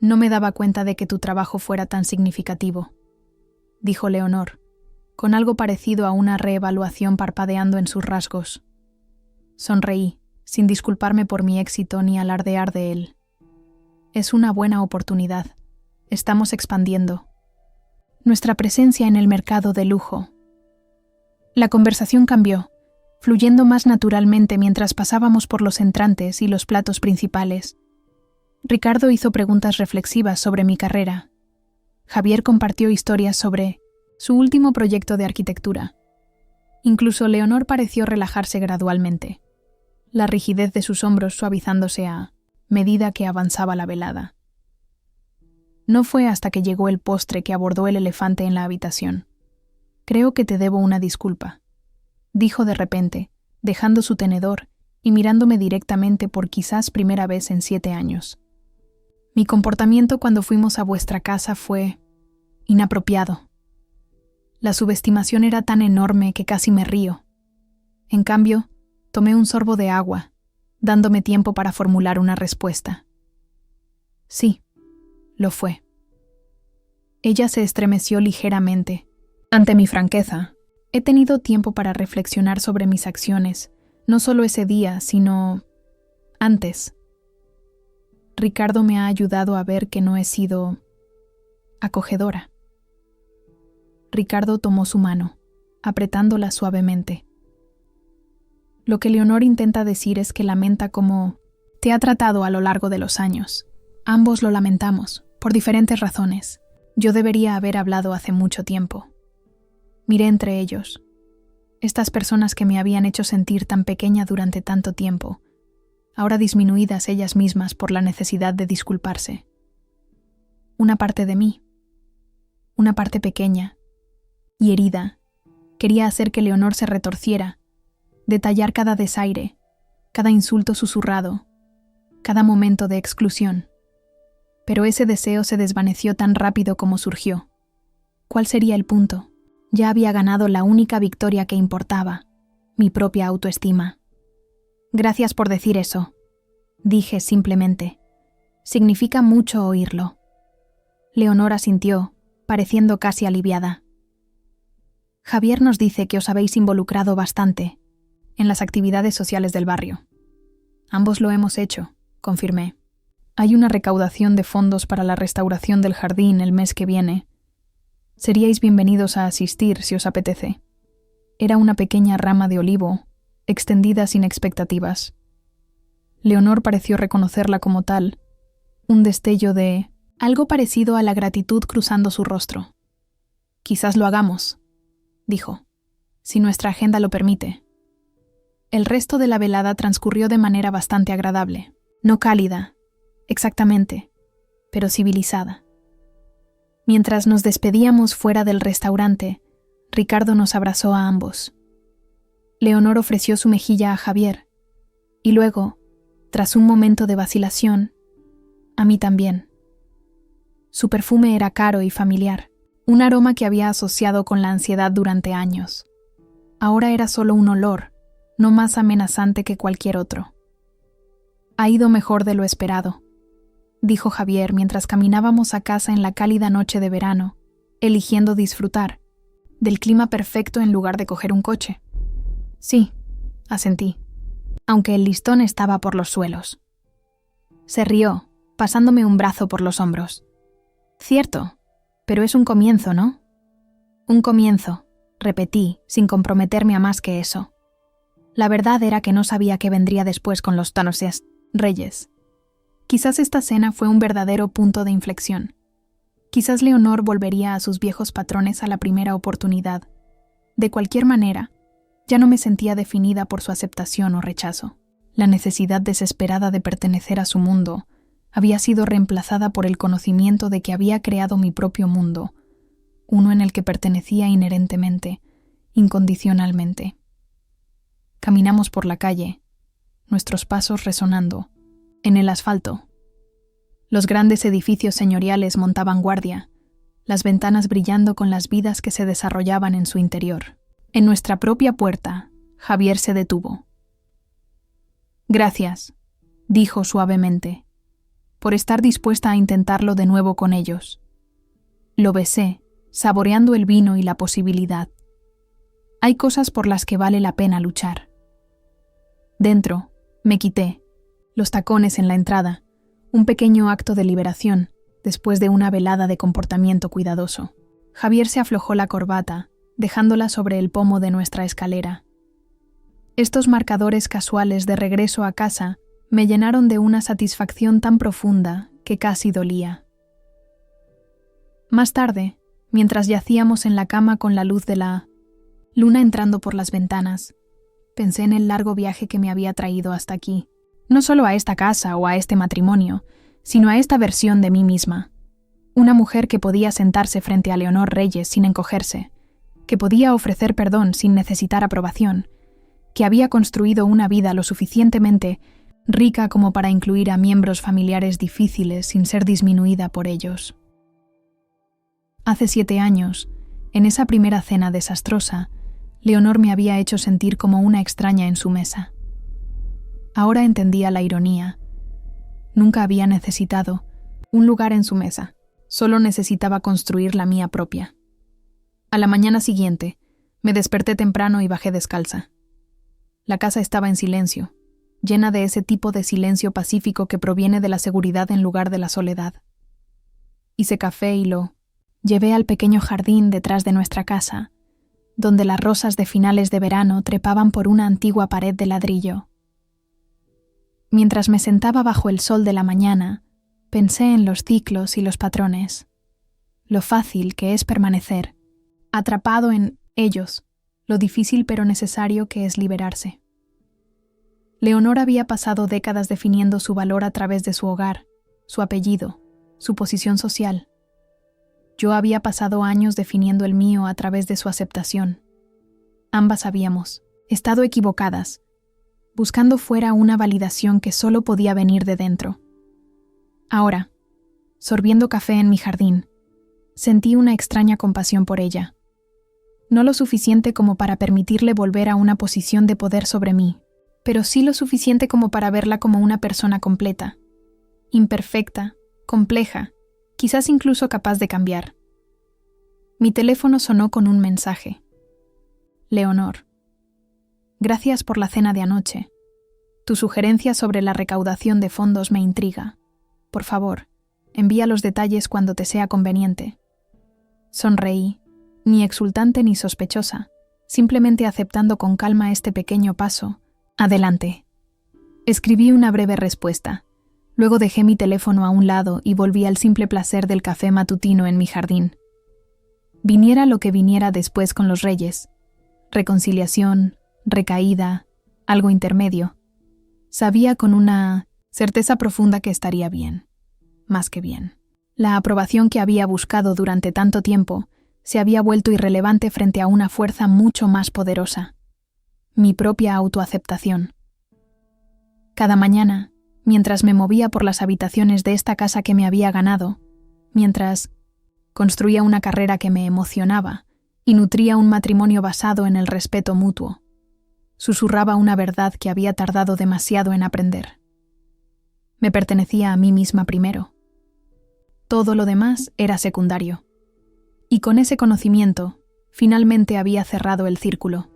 me daba cuenta de que tu trabajo fuera tan significativo, dijo Leonor, con algo parecido a una reevaluación parpadeando en sus rasgos. Sonreí, sin disculparme por mi éxito ni alardear de él. Es una buena oportunidad. Estamos expandiendo nuestra presencia en el mercado de lujo. La conversación cambió, fluyendo más naturalmente mientras pasábamos por los entrantes y los platos principales. Ricardo hizo preguntas reflexivas sobre mi carrera. Javier compartió historias sobre su último proyecto de arquitectura. Incluso Leonor pareció relajarse gradualmente, la rigidez de sus hombros suavizándose a medida que avanzaba la velada. No fue hasta que llegó el postre que abordó el elefante en la habitación. «Creo que te debo una disculpa», dijo de repente, dejando su tenedor y mirándome directamente por quizás primera vez en 7 años. Mi comportamiento cuando fuimos a vuestra casa fue inapropiado. La subestimación era tan enorme que casi me río. En cambio, tomé un sorbo de agua, dándome tiempo para formular una respuesta. Sí, lo fue. Ella se estremeció ligeramente. Ante mi franqueza, he tenido tiempo para reflexionar sobre mis acciones, no solo ese día, sino antes. Ricardo me ha ayudado a ver que no he sido acogedora. Ricardo tomó su mano, apretándola suavemente. Lo que Leonor intenta decir es que lamenta cómo te ha tratado a lo largo de los años. Ambos lo lamentamos, por diferentes razones. Yo debería haber hablado hace mucho tiempo. Miré entre ellos. Estas personas que me habían hecho sentir tan pequeña durante tanto tiempo, ahora disminuidas ellas mismas por la necesidad de disculparse. Una parte de mí, una parte pequeña y herida, quería hacer que Leonor se retorciera, detallar cada desaire, cada insulto susurrado, cada momento de exclusión. Pero ese deseo se desvaneció tan rápido como surgió. ¿Cuál sería el punto? Ya había ganado la única victoria que importaba, mi propia autoestima. Gracias por decir eso, dije simplemente. Significa mucho oírlo. Leonor asintió, pareciendo casi aliviada. Javier nos dice que os habéis involucrado bastante en las actividades sociales del barrio. Ambos lo hemos hecho, confirmé. Hay una recaudación de fondos para la restauración del jardín el mes que viene. Seríais bienvenidos a asistir si os apetece. Era una pequeña rama de olivo, extendida sin expectativas. Leonor pareció reconocerla como tal, un destello de algo parecido a la gratitud cruzando su rostro. Quizás lo hagamos, dijo, si nuestra agenda lo permite. El resto de la velada transcurrió de manera bastante agradable, no cálida, exactamente, pero civilizada. Mientras nos despedíamos fuera del restaurante, Ricardo nos abrazó a ambos. Leonor ofreció su mejilla a Javier, y luego, tras un momento de vacilación, a mí también. Su perfume era caro y familiar, un aroma que había asociado con la ansiedad durante años. Ahora era solo un olor, no más amenazante que cualquier otro. Ha ido mejor de lo esperado, dijo Javier mientras caminábamos a casa en la cálida noche de verano, eligiendo disfrutar del clima perfecto en lugar de coger un coche. Sí, asentí, aunque el listón estaba por los suelos. Se rió, pasándome un brazo por los hombros. Cierto, pero es un comienzo, ¿no? Un comienzo, repetí, sin comprometerme a más que eso. La verdad era que no sabía qué vendría después con los Tannoses Reyes. Quizás esta cena fue un verdadero punto de inflexión. Quizás Leonor volvería a sus viejos patrones a la primera oportunidad. De cualquier manera, ya no me sentía definida por su aceptación o rechazo. La necesidad desesperada de pertenecer a su mundo había sido reemplazada por el conocimiento de que había creado mi propio mundo, uno en el que pertenecía inherentemente, incondicionalmente. Caminamos por la calle, nuestros pasos resonando, en el asfalto. Los grandes edificios señoriales montaban guardia, las ventanas brillando con las vidas que se desarrollaban en su interior. En nuestra propia puerta, Javier se detuvo. Gracias, dijo suavemente, por estar dispuesta a intentarlo de nuevo con ellos. Lo besé, saboreando el vino y la posibilidad. Hay cosas por las que vale la pena luchar. Dentro, me quité, los tacones en la entrada, un pequeño acto de liberación, después de una velada de comportamiento cuidadoso. Javier se aflojó la corbata, dejándola sobre el pomo de nuestra escalera. Estos marcadores casuales de regreso a casa me llenaron de una satisfacción tan profunda que casi dolía. Más tarde, mientras yacíamos en la cama con la luz de la luna entrando por las ventanas, pensé en el largo viaje que me había traído hasta aquí. No solo a esta casa o a este matrimonio, sino a esta versión de mí misma. Una mujer que podía sentarse frente a Leonor Reyes sin encogerse, que podía ofrecer perdón sin necesitar aprobación, que había construido una vida lo suficientemente rica como para incluir a miembros familiares difíciles sin ser disminuida por ellos. Hace 7 años, en esa primera cena desastrosa, Leonor me había hecho sentir como una extraña en su mesa. Ahora entendía la ironía. Nunca había necesitado un lugar en su mesa, solo necesitaba construir la mía propia. A la mañana siguiente, me desperté temprano y bajé descalza. La casa estaba en silencio, llena de ese tipo de silencio pacífico que proviene de la seguridad en lugar de la soledad. Hice café y lo llevé al pequeño jardín detrás de nuestra casa, donde las rosas de finales de verano trepaban por una antigua pared de ladrillo. Mientras me sentaba bajo el sol de la mañana, pensé en los ciclos y los patrones, lo fácil que es permanecer, atrapado en ellos, lo difícil pero necesario que es liberarse. Leonor había pasado décadas definiendo su valor a través de su hogar, su apellido, su posición social. Yo había pasado años definiendo el mío a través de su aceptación. Ambas habíamos estado equivocadas, buscando fuera una validación que solo podía venir de dentro. Ahora, sorbiendo café en mi jardín, sentí una extraña compasión por ella. No lo suficiente como para permitirle volver a una posición de poder sobre mí, pero sí lo suficiente como para verla como una persona completa, imperfecta, compleja, quizás incluso capaz de cambiar. Mi teléfono sonó con un mensaje. Leonor, gracias por la cena de anoche. Tu sugerencia sobre la recaudación de fondos me intriga. Por favor, envía los detalles cuando te sea conveniente. Sonreí, ni exultante ni sospechosa, simplemente aceptando con calma este pequeño paso. Adelante. Escribí una breve respuesta. Luego dejé mi teléfono a un lado y volví al simple placer del café matutino en mi jardín. Viniera lo que viniera después con los Reyes. Reconciliación, recaída, algo intermedio. Sabía con una certeza profunda que estaría bien. Más que bien. La aprobación que había buscado durante tanto tiempo se había vuelto irrelevante frente a una fuerza mucho más poderosa. Mi propia autoaceptación. Cada mañana, mientras me movía por las habitaciones de esta casa que me había ganado, mientras construía una carrera que me emocionaba y nutría un matrimonio basado en el respeto mutuo, susurraba una verdad que había tardado demasiado en aprender. Me pertenecía a mí misma primero. Todo lo demás era secundario. Y con ese conocimiento, finalmente había cerrado el círculo,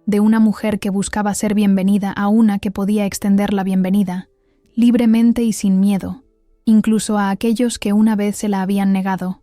de una mujer que buscaba ser bienvenida a una que podía extender la bienvenida, libremente y sin miedo, incluso a aquellos que una vez se la habían negado.